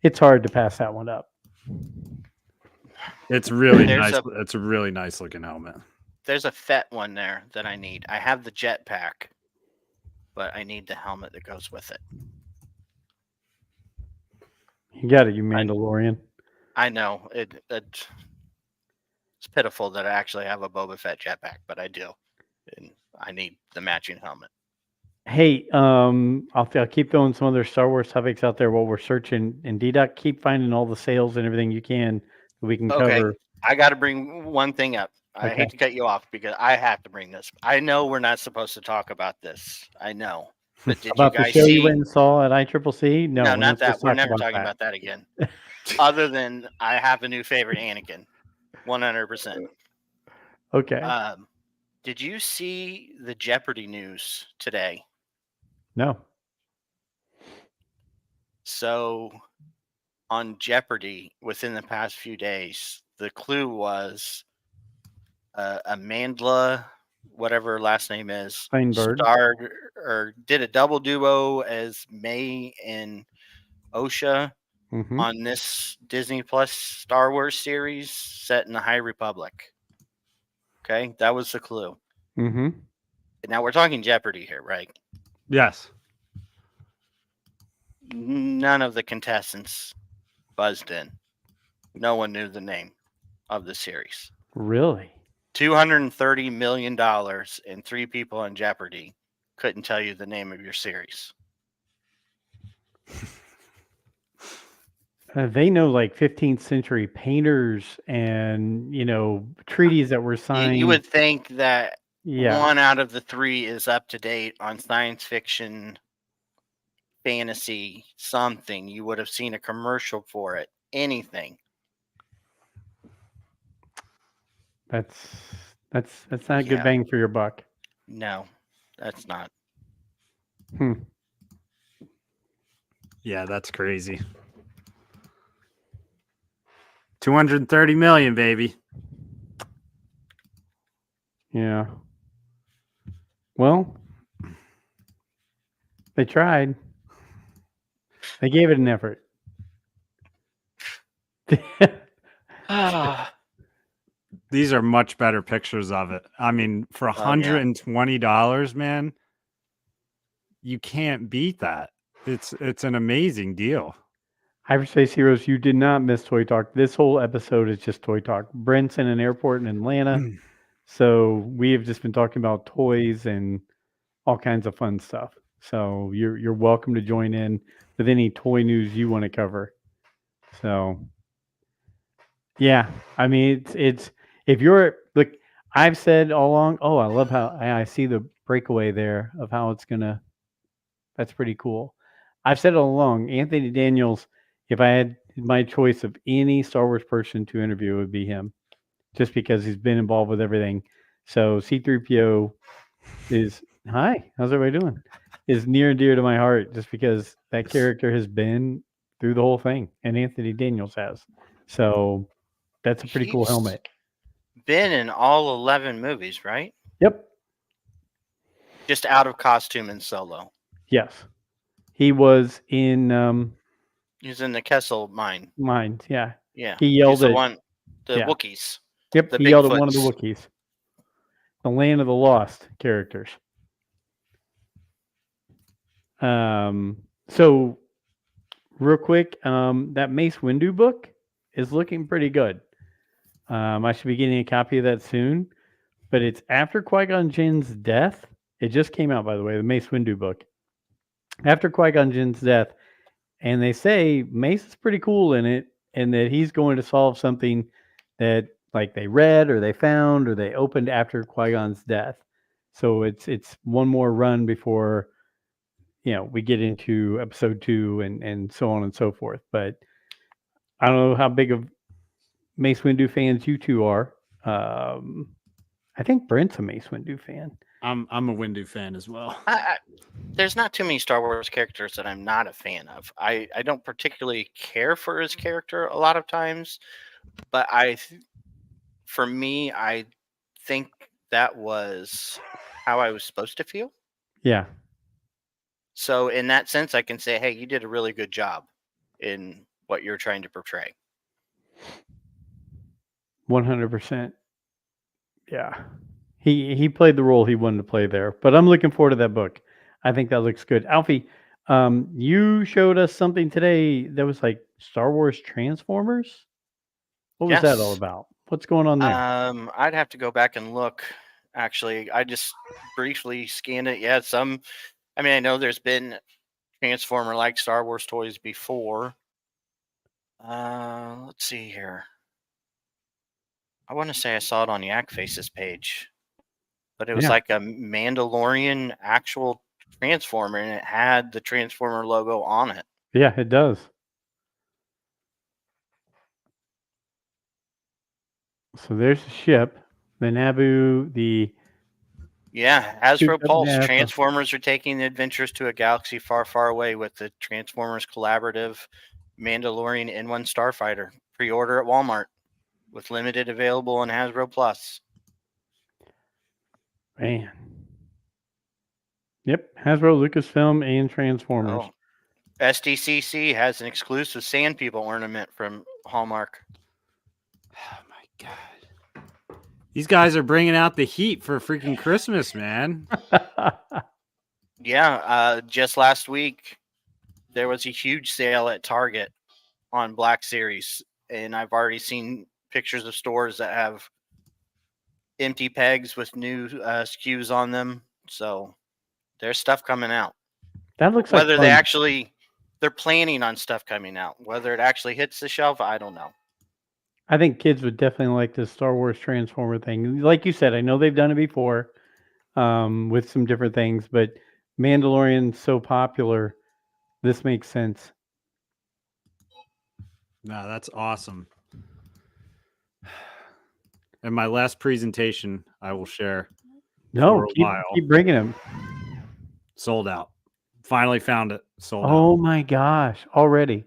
It's hard to pass that one up. It's really nice. It's a really nice looking helmet. There's a Fett one there that I need. I have the jetpack, but I need the helmet that goes with it. You got it, you Mandalorian. I know it's pitiful that I actually have a Boba Fett jetpack, but I do, and I need the matching helmet. Hey, I'll keep throwing some other Star Wars topics out there while we're searching. And D-Doc, keep finding all the sales and everything you can that we can cover. I got to bring one thing up. I Okay. hate to cut you off because I have to bring this. I know we're not supposed to talk about this. I know. But did you About the guys show you see? went and saw at ICCC? No, No, we're not not that. supposed to We're talk never about talking that. about that again. Other than I have a new favorite, Anakin. 100%. Okay. Did you see the Jeopardy news today? No. So on Jeopardy within the past few days, the clue was Amandla, whatever her last name is, Feinberg. starred or did a double duo as May and Osha Mm-hmm. on this Disney Plus Star Wars series set in the High Republic. Okay, that was the clue. Mm-hmm. Now we're talking Jeopardy here, right? Yes. None of the contestants buzzed in. No one knew the name of the series. Really? $230 million and 3 people on Jeopardy couldn't tell you the name of your series. They know like 15th century painters and treaties that were signed. You would think that Yeah. 1 out of the 3 is up to date on science fiction, fantasy, something. You would have seen a commercial for it, anything. That's not a good Yeah. bang for your buck. No, that's not. Yeah, that's crazy. 230 million, baby. Yeah. Well, they tried. They gave it an effort. These are much better pictures of it. I mean, for $120, man, you can't beat that. It's an amazing deal. Hyperspace Heroes, you did not miss Toy Talk. This whole episode is just Toy Talk. Brent's in an airport in Atlanta, so we have just been talking about toys and all kinds of fun stuff. So you're welcome to join in with any toy news you want to cover. So yeah, I mean it's if you're look, I've said all along. Oh, I love how I see the breakaway there of how it's gonna. That's pretty cool. I've said all along, Anthony Daniels. If I had my choice of any Star Wars person to interview, it would be him, just because he's been involved with everything. So C-3PO is hi. How's everybody doing? Is near and dear to my heart, just because that character has been through the whole thing, and Anthony Daniels has. So that's a pretty cool He's helmet. been in all 11 movies, right? Yep. Just out of costume and solo. Yes. He was in He's in the Kessel mine. Mines. Yeah. Yeah. He yelled He's the at one, the yeah. Wookiees. Yep. The He yelled at one of the Bigfoots. Wookiees. The Land of the Lost characters. So real quick, that Mace Windu book is looking pretty good. I should be getting a copy of that soon, but it's after Qui-Gon Jinn's death. It just came out, by the way, the Mace Windu book. After Qui-Gon Jinn's death, and they say Mace is pretty cool in it, and that he's going to solve something that like they read or they found or they opened after Qui-Gon's death. So it's one more run before we get into episode 2 and so on and so forth. But I don't know how big of Mace Windu fans you two are. I think Brent's a Mace Windu fan. I'm a Windu fan as well. There's not too many Star Wars characters that I'm not a fan of. I don't particularly care for his character a lot of times, but for me, I think that was how I was supposed to feel. Yeah. So in that sense, I can say, hey, you did a really good job in what you're trying to portray. 100%. Yeah. He played the role he wanted to play there. But I'm looking forward to that book. I think that looks good. Alfie, you showed us something today that was like Star Wars Transformers. What was that all about? What's going on there? I'd have to go back and look. Actually, I just briefly scanned it. Yeah, I know there's been Transformer-like Star Wars toys before. Let's see here. I want to say I saw it on Yak Face's page, but it was Yeah. like a Mandalorian actual Transformer, and it had the Transformer logo on it. Yeah, it does. So there's the ship, the Naboo, the Yeah, Hasbro souped up Pulse. NASA. Transformers are taking the adventures to a galaxy far, far away with the Transformers Collaborative Mandalorian N1 Starfighter. Pre-order at Walmart with limited available on Hasbro Plus. Man. Yep, Hasbro, Lucasfilm, and Transformers. Oh, SDCC has an exclusive Sand People ornament from Hallmark. Oh my god. These guys are bringing out the heat for freaking Christmas, man. Yeah, just last week there was a huge sale at Target on Black Series, and I've already seen pictures of stores that have empty pegs with new SKUs on them. So there's stuff coming out. That looks like Whether fun. they're planning on stuff coming out. Whether it actually hits the shelf, I don't know. I think kids would definitely like this Star Wars Transformer thing. Like you said, I know they've done it before with some different things, but Mandalorian's so popular, this makes sense. No, that's awesome. And my last presentation, I will share. No, for a keep while. bringing them. Sold out. Finally found it. Sold out. Oh my gosh, already.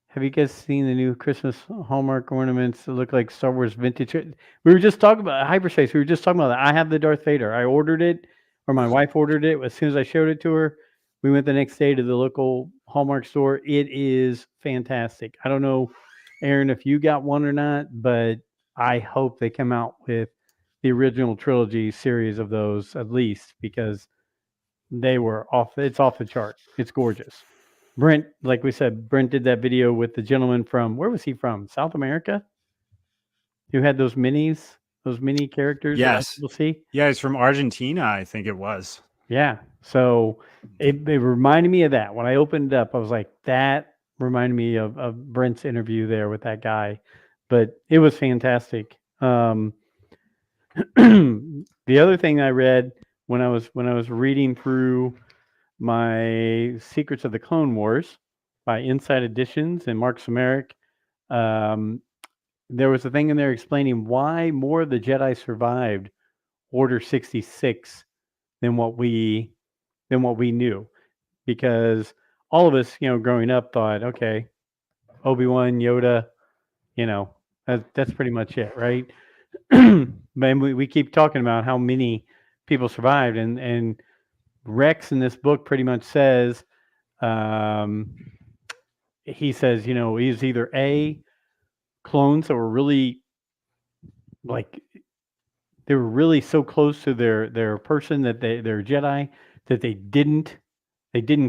Have you guys seen the new Christmas Hallmark ornaments that look like Star Wars vintage? We were just talking about hyperspace. We were just talking about that. I have the Darth Vader. I ordered it, or my wife ordered it. As soon as I showed it to her, we went the next day to the local Hallmark store. It is fantastic. I don't know, Aaron, if you got one or not, but I hope they come out with the original trilogy series of those at least, because they were off. It's off the chart. It's gorgeous. Brent, like we said, Brent did that video with the gentleman from, where was he from? South America? Who had those minis, those mini characters that Yes. we'll see? Yeah, he's from Argentina, I think it was. Yeah. So it reminded me of that. When I opened it up, I was like, that reminded me of Brent's interview there with that guy. But it was fantastic. The other thing I read when I was reading through my Secrets of the Clone Wars by Inside Editions and Mark Samarick. There was a thing in there explaining why more of the Jedi survived Order 66 than what we knew, because all of us, growing up, thought, okay, Obi-Wan, Yoda, that's pretty much it, right? But we keep talking about how many people survived, and Rex in this book pretty much says, he says, he's either A, clones that were really like, they were really so close to their person that they're Jedi that they didn't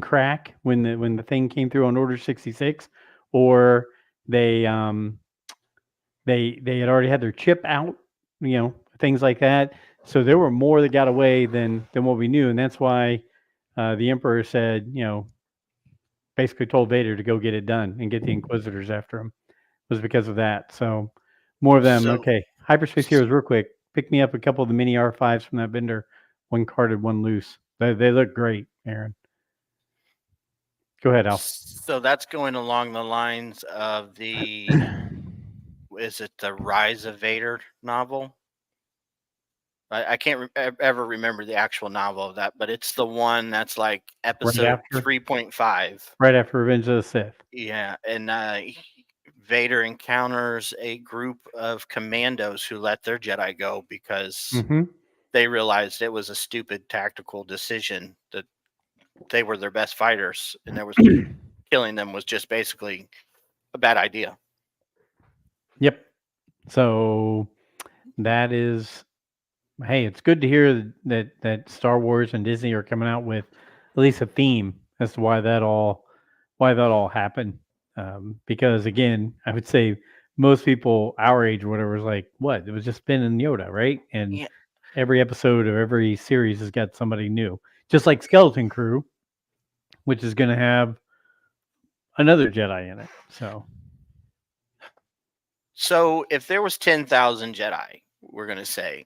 crack when the thing came through on Order 66, or they they had already had their chip out, things like that. So there were more that got away than what we knew, and that's why the Emperor said, basically told Vader to go get it done and get the Inquisitors after him, was because of that. So more of them. So- Okay, Hyperspace Heroes, real quick. Pick me up a couple of the mini R5s from that vendor. One carded, one loose. They look great, Aaron. Go ahead, Al. So that's going along the lines of the is it the Rise of Vader novel? I can't ever remember the actual novel of that, but it's the one that's like episode after? 3.5. Right after Revenge of the Sith. Yeah, and Vader encounters a group of commandos who let their Jedi go because Mm-hmm. they realized it was a stupid tactical decision, that they were their best fighters, and there was killing them was just basically a bad idea. Yep. So that is, hey, it's good to hear that Star Wars and Disney are coming out with at least a theme as to why that all happened. Because again, I would say most people our age or whatever is like, what? It was just Finn and Yoda, right? And Yeah. every episode of every series has got somebody new, just like Skeleton Crew, which is going to have another Jedi in it. So So if there was 10,000 Jedi, we're gonna say,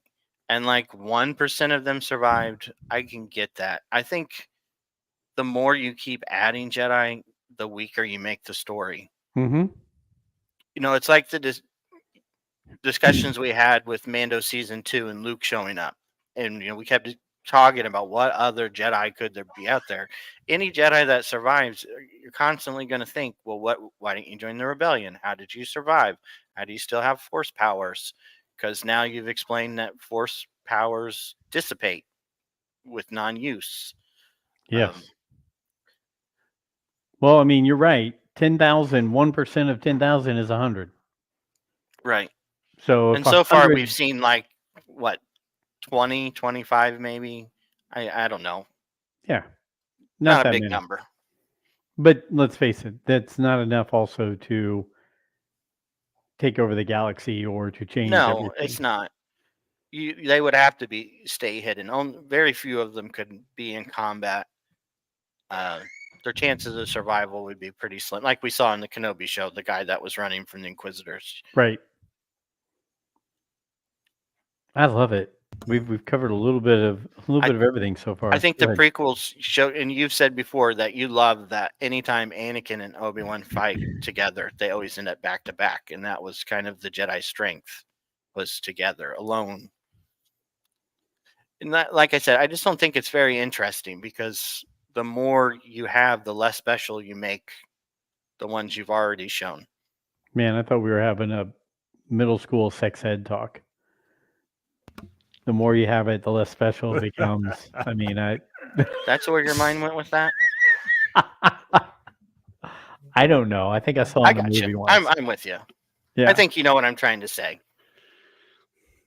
and like 1% of them survived, I can get that. I think the more you keep adding Jedi, the weaker you make the story. Mm-hmm. It's like the discussions we had with Mando season 2 and Luke showing up, and we kept talking about what other Jedi could there be out there. Any Jedi that survives, you're constantly going to think, well, why didn't you join the rebellion? How did you survive? How do you still have Force powers? Because now you've explained that Force powers dissipate with non-use. Yes. Well, I mean, you're right. 10,000, 1% of 10,000 is 100. Right. So if And so far 100, we've seen like what 20, 25 maybe. I don't know. yeah, Not a that big many. number. But let's face it, that's not enough also to take over the galaxy or to change No, everything. it's not. They would have to stay hidden. Very few of them could be in combat. Their chances of survival would be pretty slim, like we saw in the Kenobi show, the guy that was running from the Inquisitors. Right. I love it. We've covered a little bit of everything so far. I think Go the ahead. prequels show, and you've said before that you love that anytime Anakin and Obi-Wan fight together, they always end up back to back, and that was kind of the Jedi strength, was together. Alone, and that, like I said, I just don't think it's very interesting, because the more you have, the less special you make the ones you've already shown. Man, I thought we were having a middle school sex ed talk. The more you have it, the less special it becomes. I mean, That's where your mind went with that? I don't know. I think I saw I in the got movie you. once. I'm with you. Yeah. I think you know what I'm trying to say.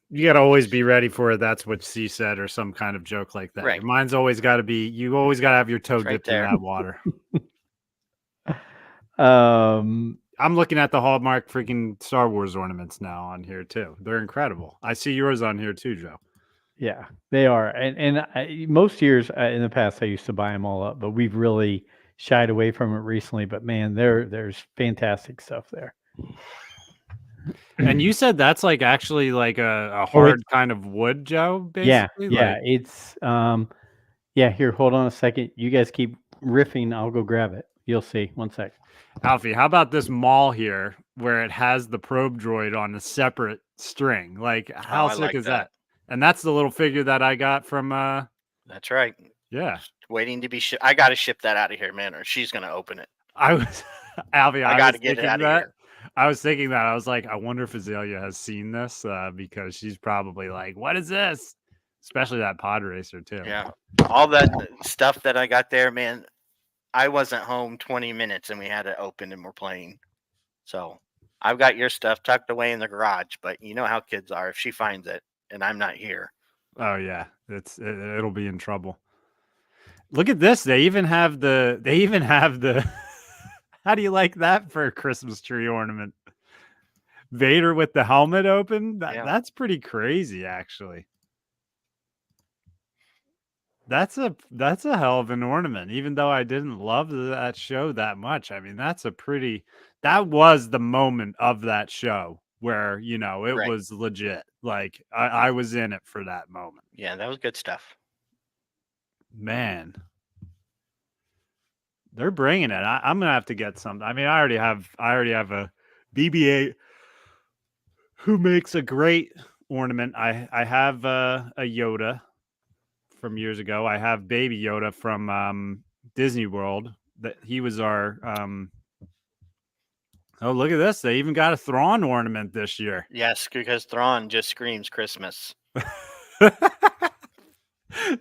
You got to always be ready for it. That's what C said, or some kind of joke like that. Right. Your mind's always got to be, you always got to have your toe It's right dipped there. in that water. I'm looking at the Hallmark freaking Star Wars ornaments now on here too. They're incredible. I see yours on here too, Joe. Yeah, they are. And most years in the past, I used to buy them all up, but we've really shied away from it recently. But man, there's fantastic stuff there. And you said that's like actually like a hard kind of wood, Joe, basically? Yeah, it's yeah, here, hold on a second. You guys keep riffing, I'll go grab it. You'll see. One sec. Alfie, how about this mall here where it has the probe droid on a separate string? Like, how sick like is that? And that's the little figure that I got from That's right. Yeah. Waiting to be shipped. I gotta ship that out of here, man, or she's gonna open it. I was Alfie, I gotta get it out of here. I was thinking that. I was like, I wonder if Azalea has seen this, because she's probably like, what is this? Especially that pod racer too. Yeah. All that stuff that I got there, man. I wasn't home 20 minutes and we had it open and we're playing. So I've got your stuff tucked away in the garage, but you know how kids are. If she finds it and I'm not here. Oh yeah. It'll be in trouble. Look at this. They even have the how do you like that for a Christmas tree ornament? Vader with the helmet open? That's pretty crazy, actually. That's a hell of an ornament, even though I didn't love that show that much. I mean, that was the moment of that show where, it was legit. Like, I was in it for that moment. Yeah, that was good stuff. Man. They're bringing it. I'm gonna have to get something. I mean, I already have a BB-8 who makes a great ornament. I have a Yoda from years ago. I have Baby Yoda from Disney World. That he was our. Oh, look at this! They even got a Thrawn ornament this year. Yes, because Thrawn just screams Christmas.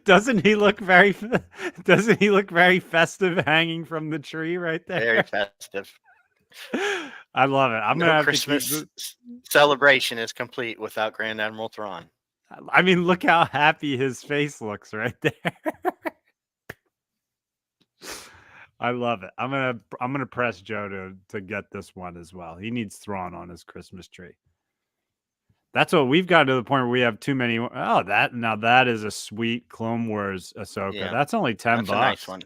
Doesn't he look very festive hanging from the tree right there? Very festive. I love it. I'm gonna have Christmas celebration is complete without Grand Admiral Thrawn. I mean, look how happy his face looks right there. I love it. I'm gonna press Joe to get this one as well. He needs Thrawn on his Christmas tree. That's what we've got to the point where we have too many. Oh, that is a sweet Clone Wars Ahsoka. Yeah, that's only $10. That's a nice one.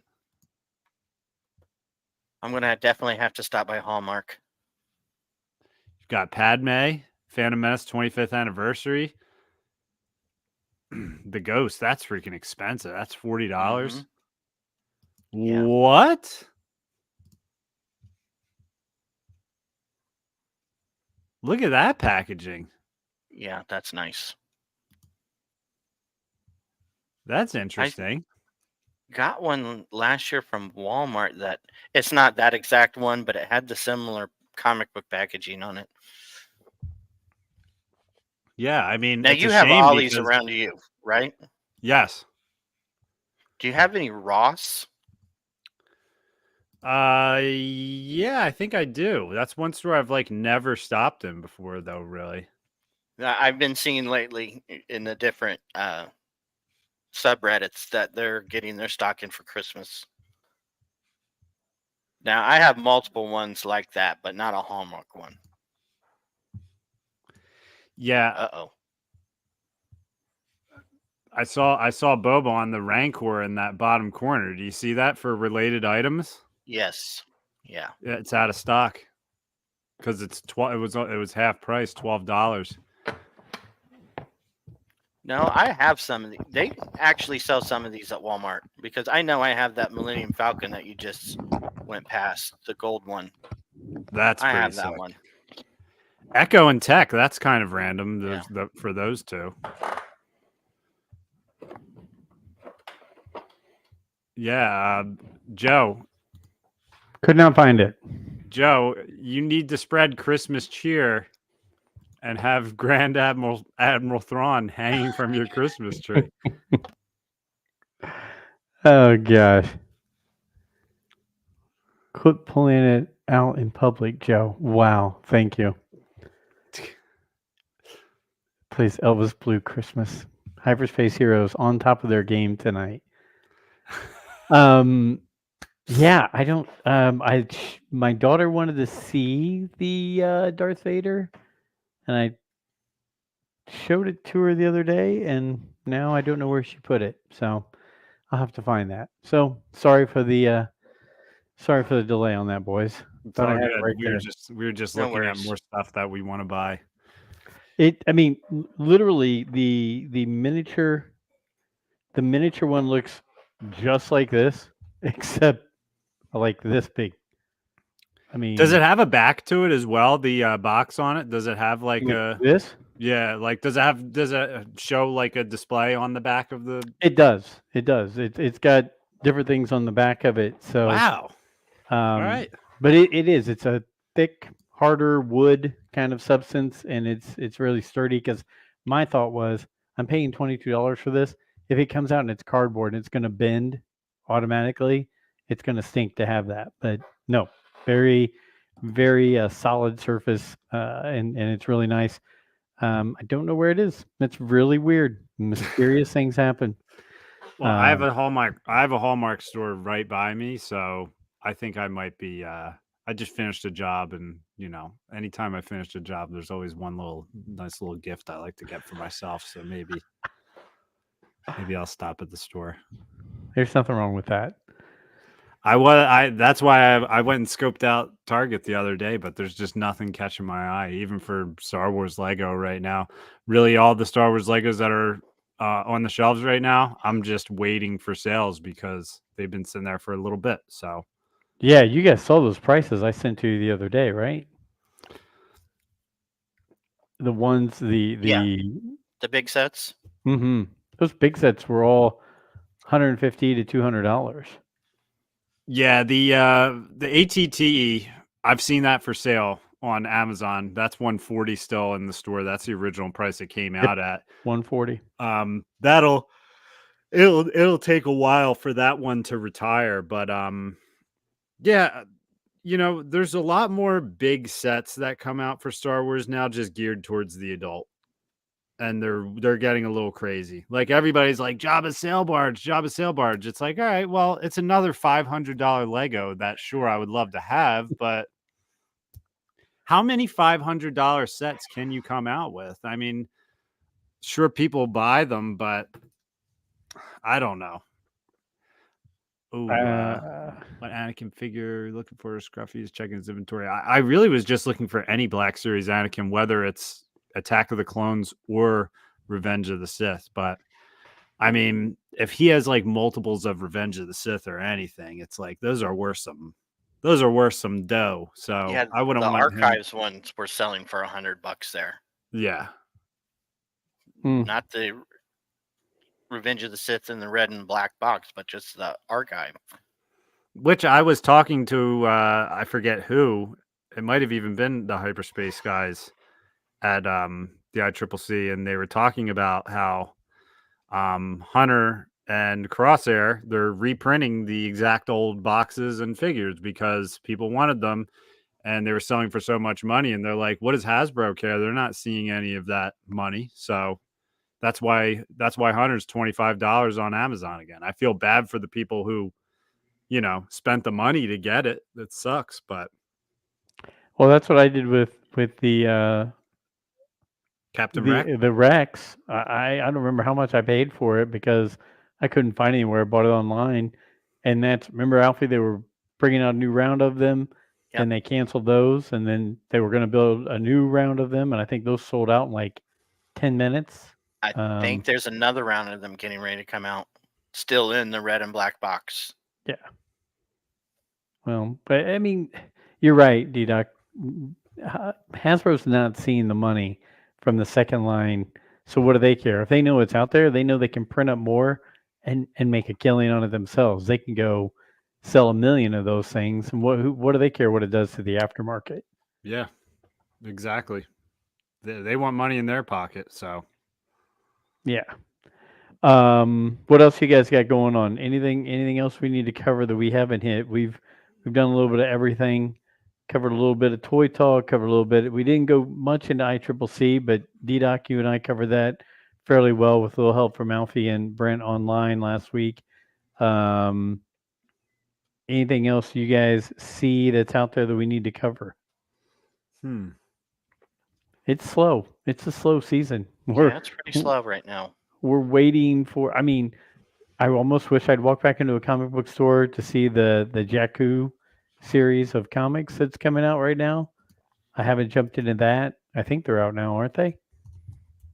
I'm gonna definitely have to stop by Hallmark. You've got Padme, Phantom Menace 25th anniversary. The Ghost, that's freaking expensive. That's $40. Mhm. Yeah. What? Look at that packaging. Yeah, that's nice. That's interesting. Got one last year from Walmart that it's not that exact one, but it had the similar comic book packaging on it. Yeah, I mean, Now it's a you have shame Ollie's because around you, right? yes. Do you have any Ross? Yeah, I think I do. That's one store I've like never stopped in before, though. Really. I've been seeing lately in the different subreddits that they're getting their stock in for Christmas. Now I have multiple ones like that, but not a Hallmark one. Yeah, Oh. I saw Boba on the Rancor in that bottom corner. Do you see that for related items? Yes. Yeah. Yeah, it's out of stock because it's it was half price, $12. No, I have some of these. They actually sell some of these at Walmart because I know I have that Millennium Falcon that you just went past, the gold one. That's I pretty have that sick. one. Echo and Tech, that's kind of random for those two. Yeah, Joe. Could not find it. Joe, you need to spread Christmas cheer and have Grand Admiral Thrawn hanging from your Christmas tree. Oh gosh. Quit pulling it out in public, Joe. Wow. Thank you. Plays Elvis Blue Christmas. Hyperspace Heroes on top of their game tonight. Yeah, I don't my daughter wanted to see the Darth Vader, and I showed it to her the other day, and now I don't know where she put it. So I'll have to find that. So sorry for the delay on that, boys. It's Thought I all had it good. right We there. were just No looking at worries. more stuff that we want to buy. I mean, literally the miniature one looks just like this, except like this big. I mean, Does it have a back to it as well? The box on it, does it have like a this? yeah? Like does it show like a display on the back of the? It does. It does. It's got different things on the back of it. So Wow. All right. but it is. It's a thick, harder wood kind of substance, and it's really sturdy. Because my thought was, I'm paying $22 for this. If it comes out and it's cardboard and it's going to bend automatically, it's going to stink to have that. But no, very, very solid surface, and it's really nice. I don't know where it is. It's really weird. Mysterious things happen. Well, I have a Hallmark store right by me, so I think I might be. I just finished a job, and anytime I finish a job, there's always one nice little gift I like to get for myself. So maybe I'll stop at the store. There's nothing wrong with that. That's why I went and scoped out Target the other day, but there's just nothing catching my eye, even for Star Wars Lego right now. Really, all the Star Wars Legos that are on the shelves right now, I'm just waiting for sales because they've been sitting there for a little bit. So Yeah, you guys saw those prices I sent to you the other day, right? The ones the The big sets. those big sets were all $150 to $200. yeah, the ATTE, I've seen that for sale on Amazon. That's 140 still in the store. That's the original price it came out at. 140. It'll take a while for that one to retire, but yeah, there's a lot more big sets that come out for Star Wars now, just geared towards the adult, and they're getting a little crazy. Like everybody's like Jabba's sail barge. It's like, all right, well, it's another $500 Lego that sure I would love to have, but how many $500 sets can you come out with? I mean, sure, people buy them, but I don't know. Oh, Uh, what Anakin figure looking for? Scruffy is checking his inventory. I really was just looking for any Black Series Anakin, whether it's Attack of the Clones or Revenge of the Sith. But I mean, if he has like multiples of Revenge of the Sith or anything, it's like those are worth some dough. So Yeah, I wouldn't the want him. archives ones were selling for $100 there. Yeah. Not the Revenge of the Sith in the red and black box, but just the archive. Which I was talking to, I forget who. It might have even been the hyperspace guys at the ICCC, and they were talking about how Hunter and Crosshair, they're reprinting the exact old boxes and figures because people wanted them and they were selling for so much money. And they're like, what does Hasbro care? They're not seeing any of that money. So that's why Hunter's $25 on Amazon again. I feel bad for the people who, spent the money to get it. It sucks, but well, that's what I did with the Captain Rack. the Rex. I don't remember how much I paid for it because I couldn't find anywhere. I bought it online, and remember Alfie, they were bringing out a new round of them, Yep. and they canceled those, and then they were going to build a new round of them, and I think those sold out in like 10 minutes. I think there's another round of them getting ready to come out, still in the red and black box. Yeah. Well, but I mean, you're right, D-Doc. Hasbro's not seeing the money from the second line. So what do they care? If they know it's out there, they know they can print up more and make a killing on it themselves. They can go sell 1 million of those things. And what do they care what it does to the aftermarket? Yeah, exactly. They want money in their pocket. So yeah. What else you guys got going on? Anything else we need to cover that we haven't hit? We've done a little bit of everything. Covered a little bit of Toy Talk, covered a little bit. We didn't go much into ICCC, but D-Doc, you and I covered that fairly well with a little help from Alfie and Brent online last week. Anything else you guys see that's out there that we need to cover? It's slow. It's a slow season. It's pretty slow right now. We're waiting for. I mean, I almost wish I'd walk back into a comic book store to see the Jakku series of comics that's coming out right now. I haven't jumped into that. I think they're out now, aren't they?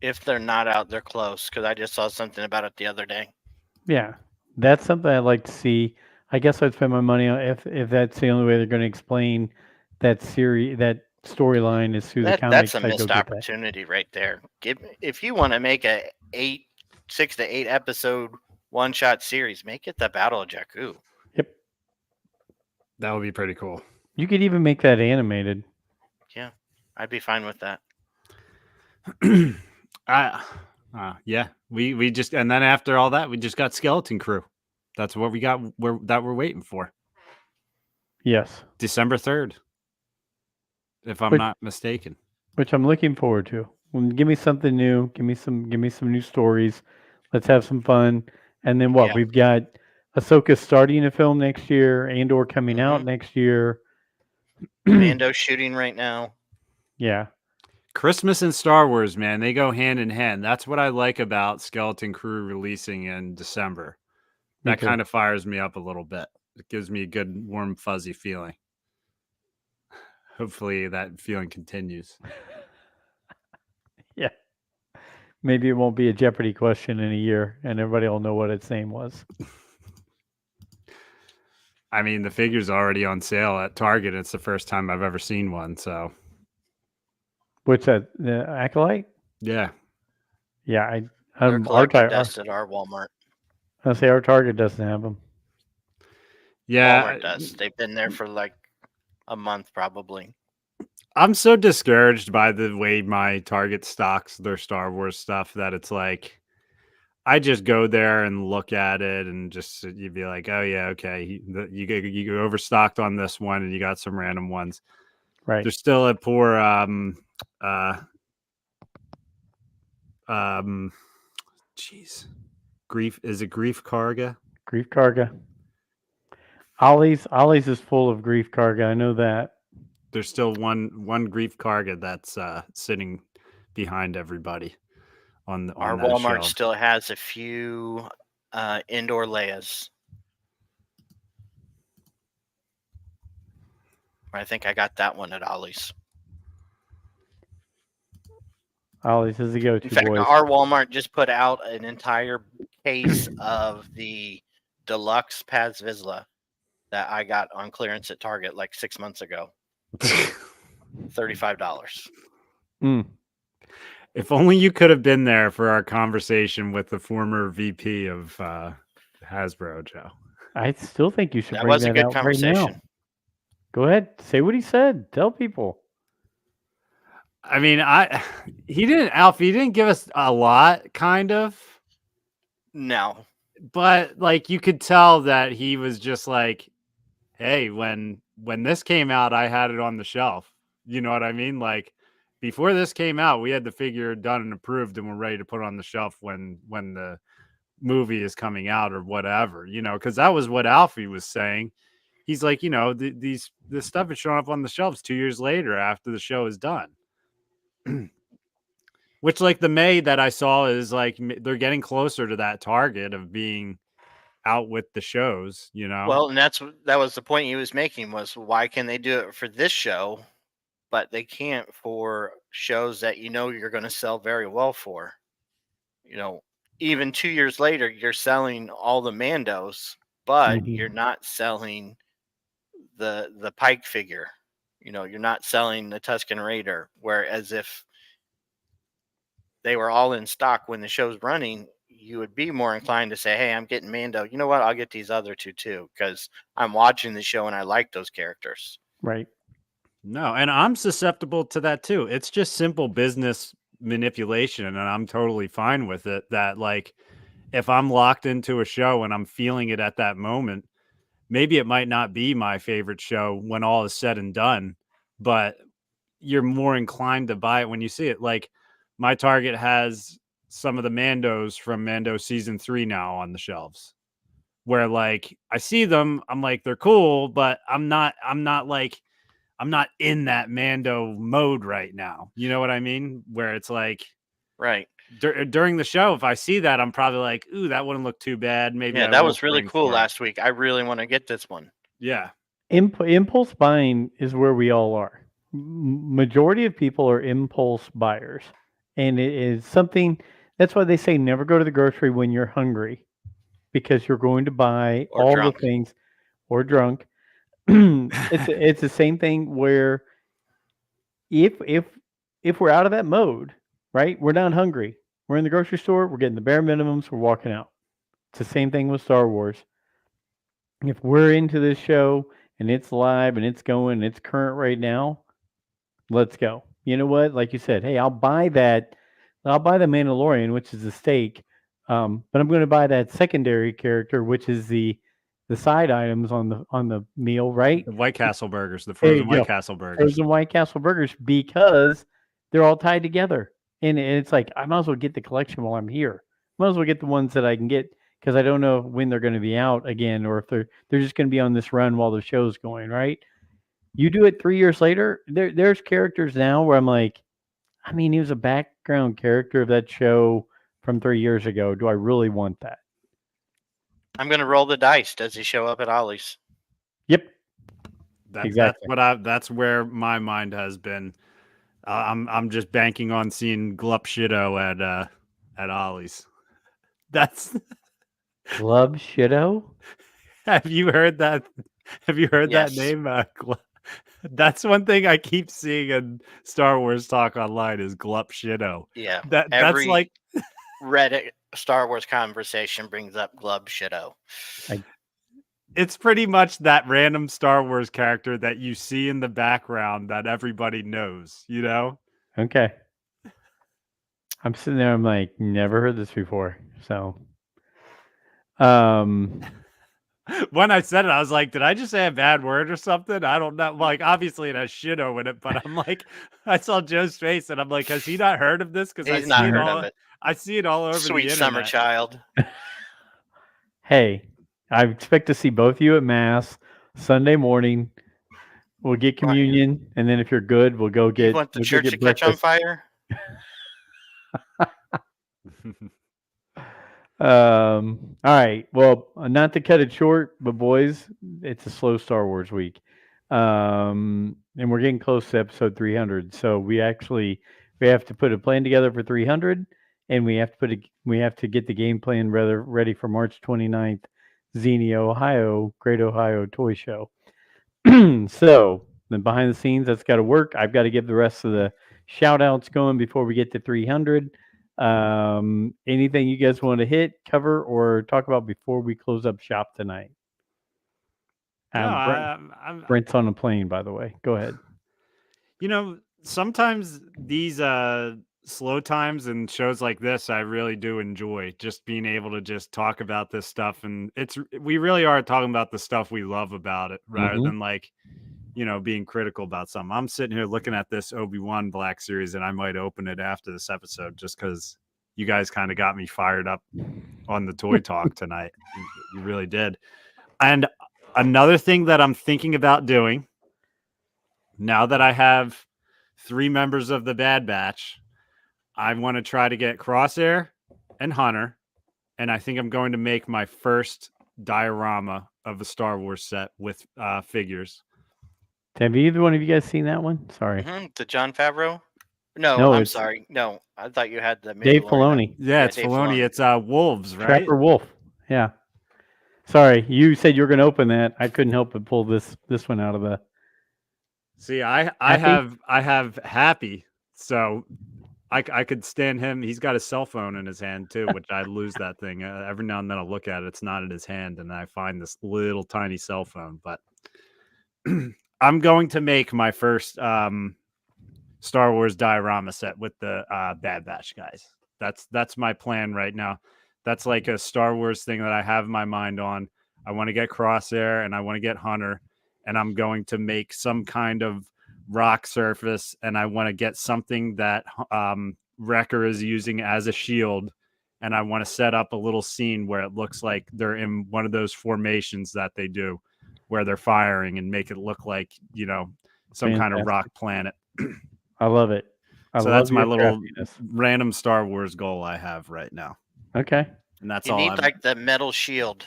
If they're not out, they're close because I just saw something about it the other day. Yeah, that's something I'd like to see. I guess I'd spend my money on if that's the only way they're going to explain that series, that storyline is through the comics. That's a missed opportunity right there. If you want to make a 6 to 8 episode one-shot series, make it the Battle of Jakku. Yep, that would be pretty cool. You could even make that animated. Yeah, I'd be fine with that. Yeah, we just, and then after all that, we just got Skeleton Crew. That's what we got. We're waiting for. Yes, December 3rd, if I'm not mistaken. Which I'm looking forward to. Give me something new. Give me some new stories. Let's have some fun. And then what? Yeah. We've got Ahsoka starting a film next year. Andor coming out next year. Mando shooting right now. Yeah. Christmas and Star Wars, man, they go hand in hand. That's what I like about Skeleton Crew releasing in December. That kind of fires me up a little bit. It gives me a good, warm, fuzzy feeling. Hopefully that feeling continues. Yeah. Maybe it won't be a Jeopardy question in a year and everybody will know what its name was. I mean, the figure's already on sale at Target. It's the first time I've ever seen one, so. What's that? The Acolyte? Yeah. Yeah, they're collector dust at our Walmart. I'll say our Target doesn't have them. Yeah. Walmart does. They've been there for like a month probably. I'm so discouraged by the way my Target stocks their Star Wars stuff that it's like, I just go there and look at it and just, you'd be like, oh yeah, okay. You overstocked on this one and you got some random ones. Right. There's still a poor, Grief, is it Grief Karga? Grief Karga. Ollie's is full of Grief Karga. I know that. There's still one Grief Karga that's sitting behind everybody on our Walmart shelf. Still has a few Indoor Leias. I think I got that one at Ollie's. Ollie's is the In go-to, fact, boys. our Walmart just put out an entire case of the deluxe Paz Vizsla that I got on clearance at Target like 6 months ago. $35. Mm. If only you could have been there for our conversation with the former VP of Hasbro, Joe. I still think you should That bring was a that good out right now. conversation. Go ahead, say what he said. Tell people. I mean, he didn't give us a lot, kind of. No. But like you could tell that he was just like, hey, when this came out, I had it on the shelf. You know what I mean? Like before this came out, we had the figure done and approved and we're ready to put it on the shelf when the movie is coming out or whatever, you know, because that was what Alfie was saying. He's like, you know, this stuff is showing up on the shelves 2 years later after the show is done. Which, like, the May that I saw is like they're getting closer to that target of being out with the shows, you know. Well, and that was the point he was making, was why can they do it for this show, but they can't for shows that you know you're going to sell very well for. You know, even 2 years later, you're selling all the Mandos, but Mhm. you're not selling the Pike figure. You know, you're not selling the Tusken Raider. Whereas if they were all in stock when the show's running, you would be more inclined to say, hey, I'm getting Mando. You know what? I'll get these other two too, because I'm watching the show and I like those characters. Right. No, and I'm susceptible to that too. It's just simple business manipulation, and I'm totally fine with it. That, like, if I'm locked into a show and I'm feeling it at that moment, maybe it might not be my favorite show when all is said and done, but you're more inclined to buy it when you see it. Like, my Target has some of the Mandos from Mando season 3 now on the shelves, where like I see them, I'm like, they're cool, but I'm not in that Mando mode right now. You know what I mean? Where it's like, right, during the show, if I see that, I'm probably like, ooh, that wouldn't look too bad. Maybe yeah, I that will was really spring cool for it. last week. I really want to get this one. Yeah. Impulse buying is where we all are. Majority of people are impulse buyers, and it is something. That's why they say never go to the grocery when you're hungry, because you're going to buy Or all drunk. the things, or drunk. It's the same thing where if we're out of that mode, right? We're not hungry. We're in the grocery store. We're getting the bare minimums. We're walking out. It's the same thing with Star Wars. If we're into this show and it's live and it's going and it's current right now, let's go. You know what? Like you said, hey, I'll buy that. I'll buy the Mandalorian, which is the steak, but I'm going to buy that secondary character, which is the side items on the meal, right? The White Castle burgers, the There frozen you White go. Castle burgers. Frozen White Castle burgers, because they're all tied together, and it's like I might as well get the collection while I'm here. Might as well get the ones that I can get, because I don't know when they're going to be out again, or if they're just going to be on this run while the show's going. Right? You do it 3 years later. There's characters now where I'm like, I mean, he was a background character of that show from 3 years ago. Do I really want that? I'm going to roll the dice. Does he show up at Ollie's? Yep. That's Exactly. that's where my mind has been. I'm just banking on seeing Glup Shido at Ollie's. That's Glub Shido? have you heard that? Have you heard Yes. that name? That's one thing I keep seeing in Star Wars talk online is Glup Shido. Yeah. That's Every like Reddit Star Wars conversation brings up Glub Shido. it's pretty much that random Star Wars character that you see in the background that everybody knows, you know? Okay. I'm sitting there, I'm like, never heard this before. So when I said it, I was like, did I just say a bad word or something? I don't know. Like, obviously it has Shido in it, but I'm like, I saw Joe's face and I'm like, has he not heard of this? Because He's not heard of it. I see it all over Sweet the summer internet. child. hey, I expect to see both of you at Mass Sunday morning. We'll get communion, and then if you're good, we'll go You get want the we'll go church get to catch on breakfast. fire? All right. Well, not to cut it short, but boys, it's a slow Star Wars week. And we're getting close to episode 300. So we have to put a plan together for 300, and we have to get the game plan ready for March 29th, Xenia, Ohio, Great Ohio Toy Show. So then behind the scenes, that's got to work. I've got to give the rest of the shout outs going before we get to 300. Anything you guys want to hit, cover, or talk about before we close up shop tonight? No, Brent's on a plane, by the way. Go ahead. Sometimes these slow times and shows like this, I really do enjoy just being able to just talk about this stuff. And we really are talking about the stuff we love about it rather than like, being critical about something. I'm sitting here looking at this Obi-Wan Black Series, and I might open it after this episode just because you guys kind of got me fired up on the toy talk tonight. You really did. And another thing that I'm thinking about doing now that I have 3 members of the Bad Batch, I want to try to get Crosshair and Hunter, and I think I'm going to make my first diorama of a Star Wars set with figures. Have either one of you guys seen that one? Sorry. The Jon Favreau? No, I'm sorry. No, I thought you had the Dave Filoni. Yeah, it's Dave Filoni. It's Wolves, right? Trapper Wolf. Yeah. Sorry, you said you were going to open that. I couldn't help but pull this one out of the. See, I have Happy, so I could stand him. He's got a cell phone in his hand too, which I lose that thing every now and then. I'll look at it; it's not in his hand, and I find this little tiny cell phone. But I'm going to make my first Star Wars diorama set with the Bad Batch guys. That's my plan right now. That's like a Star Wars thing that I have my mind on. I want to get Crosshair and I want to get Hunter, and I'm going to make some kind of rock surface, and I want to get something that Wrecker is using as a shield, and I want to set up a little scene where it looks like they're in one of those formations that they do where they're firing and make it look like, some kind of rock planet. I love it. So that's my little random Star Wars goal I have right now. Okay. And that's you all. You need like the metal shield.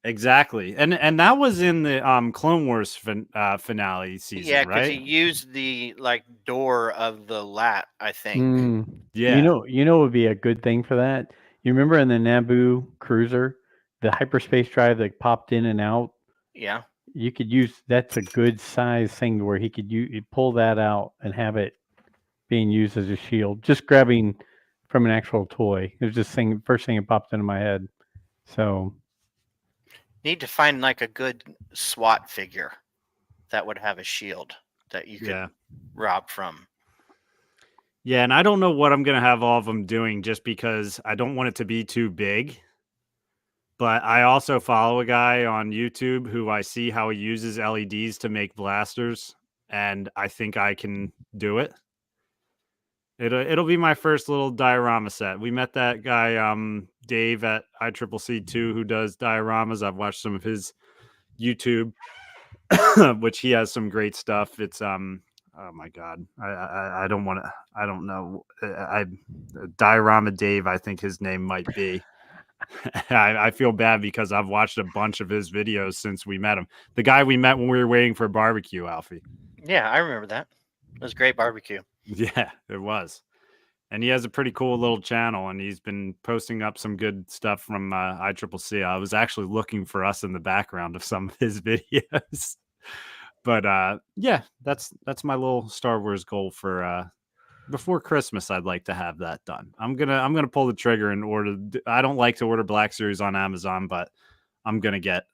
Exactly. And that was in the Clone Wars finale season, yeah, right? because he used the door of the lat, I think. Yeah. You know what would be a good thing for that? You remember in the Naboo cruiser, the hyperspace drive that popped in and out? Yeah. You could use, that's a good size thing where he could pull that out and have it being used as a shield. Just grabbing from an actual toy. It was just first thing that popped into my head. So need to find like a good SWAT figure that would have a shield that you could rob from. Yeah, and I don't know what I'm going to have all of them doing just because I don't want it to be too big. But I also follow a guy on YouTube who I see how he uses LEDs to make blasters, and I think I can do it. It'll be my first little diorama set. We met that guy, Dave at ICCC2, who does dioramas. I've watched some of his YouTube, which he has some great stuff. It's oh my god, I don't want to. I don't know. Diorama Dave, I think his name might be. I feel bad because I've watched a bunch of his videos since we met him. The guy we met when we were waiting for barbecue, Alfie. Yeah, I remember that. It was great barbecue. Yeah, it was. And he has a pretty cool little channel, and he's been posting up some good stuff from ICCC. I was actually looking for us in the background of some of his videos. But yeah, that's my little Star Wars goal for before Christmas. I'd like to have that done. I'm gonna pull the trigger and order. I don't like to order Black Series on Amazon, but I'm gonna get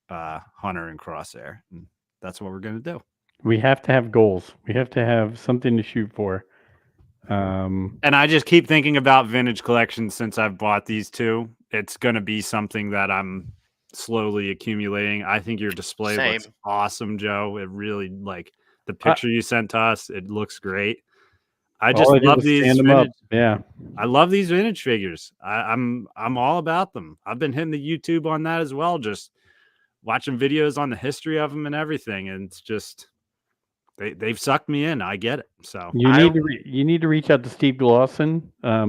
Hunter and Crosshair, and that's what we're gonna do. We have to have goals. We have to have something to shoot for. And I just keep thinking about vintage collections since I've bought these two. It's going to be something that I'm slowly accumulating. I think your display looks awesome, Joe. It really, like, the picture you sent to us, it looks great. I just love these vintage. Yeah. I love these vintage figures. I'm all about them. I've been hitting the YouTube on that as well, just watching videos on the history of them and everything. And it's just, they've sucked me in. I get it. So you need to reach out to Steve Glosson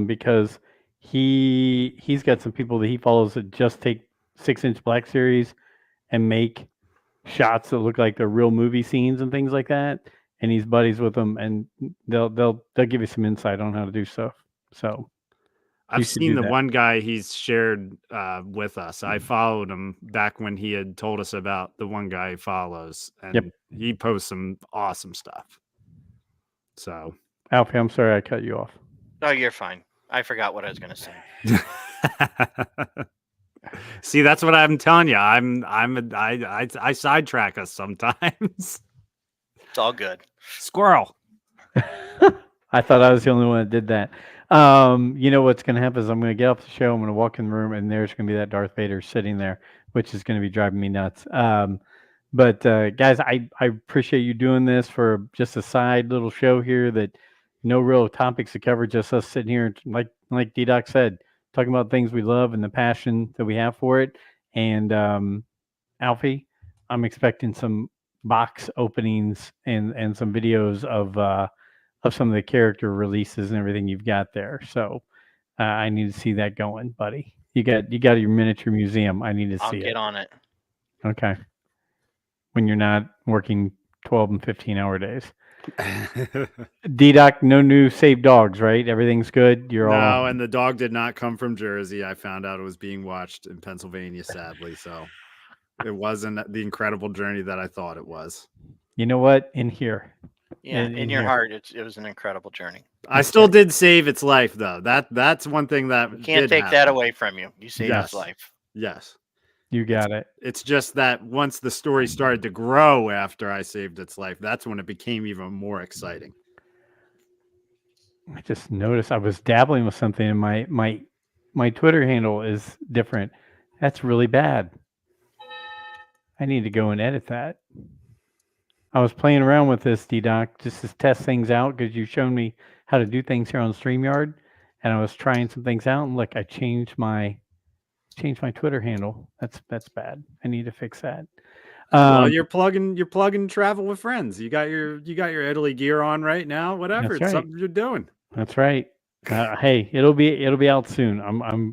because he's got some people that he follows that just take 6-inch Black Series and make shots that look like they're real movie scenes and things like that. And he's buddies with them, and they'll give you some insight on how to do stuff. So I've should seen do the that. one guy he's shared with us. I followed him back when he had told us about the one guy he follows, and he posts some awesome stuff. So, Alfie, I'm sorry I cut you off. No, you're fine. I forgot what I was going to say. see, that's what I'm telling you. I sidetrack us sometimes. It's all good. Squirrel. I thought I was the only one that did that. You know what's going to happen is I'm going to get off the show. I'm going to walk in the room, and there's going to be that Darth Vader sitting there, which is going to be driving me nuts. But guys, I appreciate you doing this for just a side little show here that no real topics to cover, just us sitting here, like D-Doc said, talking about things we love and the passion that we have for it. And Alfie, I'm expecting some box openings and some videos of some of the character releases and everything you've got there. So I need to see that going, buddy. You got your miniature museum. I need to I'll see get it. on it. Okay. When you're not working 12 and 15-hour days. D-Doc, no new saved dogs, right? Everything's good. You're all. No, and the dog did not come from Jersey. I found out it was being watched in Pennsylvania, sadly. So it wasn't the incredible journey that I thought it was. You know what? In here. Yeah, in your heart, it was an incredible journey. I still did save its life, though. That's one thing that Can't take that away from you. You saved its life. Yes. You got it. It's just that once the story started to grow after I saved its life, that's when it became even more exciting. I just noticed I was dabbling with something, and my Twitter handle is different. That's really bad. I need to go and edit that. I was playing around with this, D-Doc, just to test things out because you showed me how to do things here on StreamYard, and I was trying some things out. And look, I changed my Twitter handle. That's bad. I need to fix that. Well, you're plugging travel with friends. You got your Italy gear on right now. Whatever, it's something you're doing. That's right. Hey, it'll be out soon.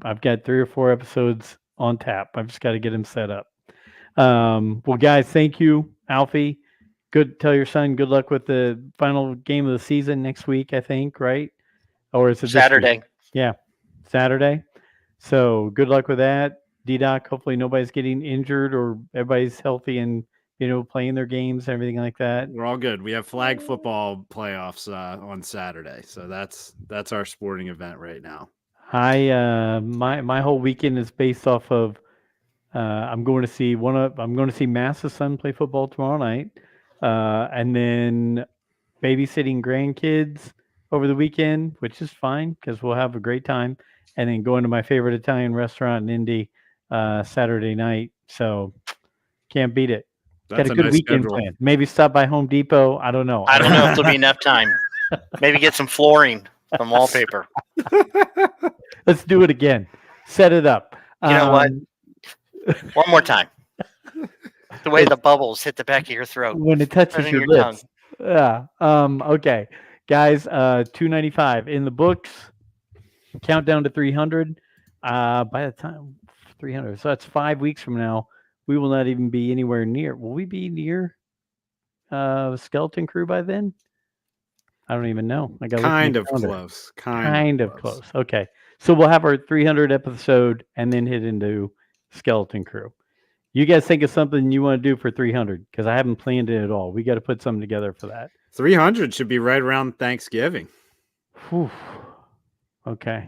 I've got 3 or 4 episodes on tap. I've just got to get them set up. Well, guys, thank you, Alfie. Good. Tell your son good luck with the final game of the season next week. I think, right? Or is it Saturday? Yeah, Saturday. So good luck with that, D-Doc. Hopefully nobody's getting injured or everybody's healthy and playing their games and everything like that. We're all good. We have flag football playoffs on Saturday, so that's our sporting event right now. My whole weekend is based off of I'm going to see Mass's son play football tomorrow night, and then babysitting grandkids over the weekend, which is fine because we'll have a great time. And then going to my favorite Italian restaurant in Indy Saturday night. So can't beat it. That's got a good nice weekend schedule. plan. Maybe stop by Home Depot. I don't know. I don't know if there'll be enough time. Maybe get some flooring, some wallpaper. Let's do it again. Set it up. You know what? One more time. The way the bubbles hit the back of your throat. When it touches your lips. Tongue. Yeah. Okay. Guys, 295 in the books. Countdown to 300. By the time 300, so that's 5 weeks from now. We will not even be anywhere near. Will we be near Skeleton Crew by then? I don't even know. I got kind of close. Kind of close. Okay, so we'll have our 300 episode and then hit into Skeleton Crew. You guys think of something you want to do for 300? Because I haven't planned it at all. We got to put something together for that. 300 should be right around Thanksgiving. Whew. Okay.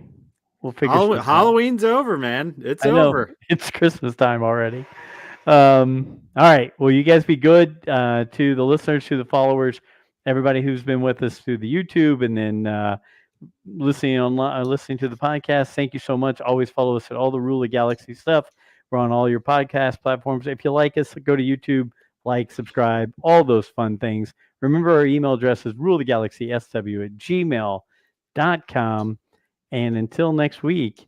We'll figure Halloween's over, man. It's over. It's Christmas time already. All right. Well, you guys be good to the listeners, to the followers, everybody who's been with us through the YouTube and then listening to the podcast. Thank you so much. Always follow us at all the Rule of Galaxy stuff. We're on all your podcast platforms. If you like us, go to YouTube, like, subscribe, all those fun things. Remember, our email address is ruleofthegalaxysw@gmail.com. And until next week,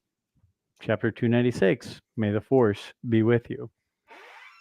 chapter 296, may the force be with you.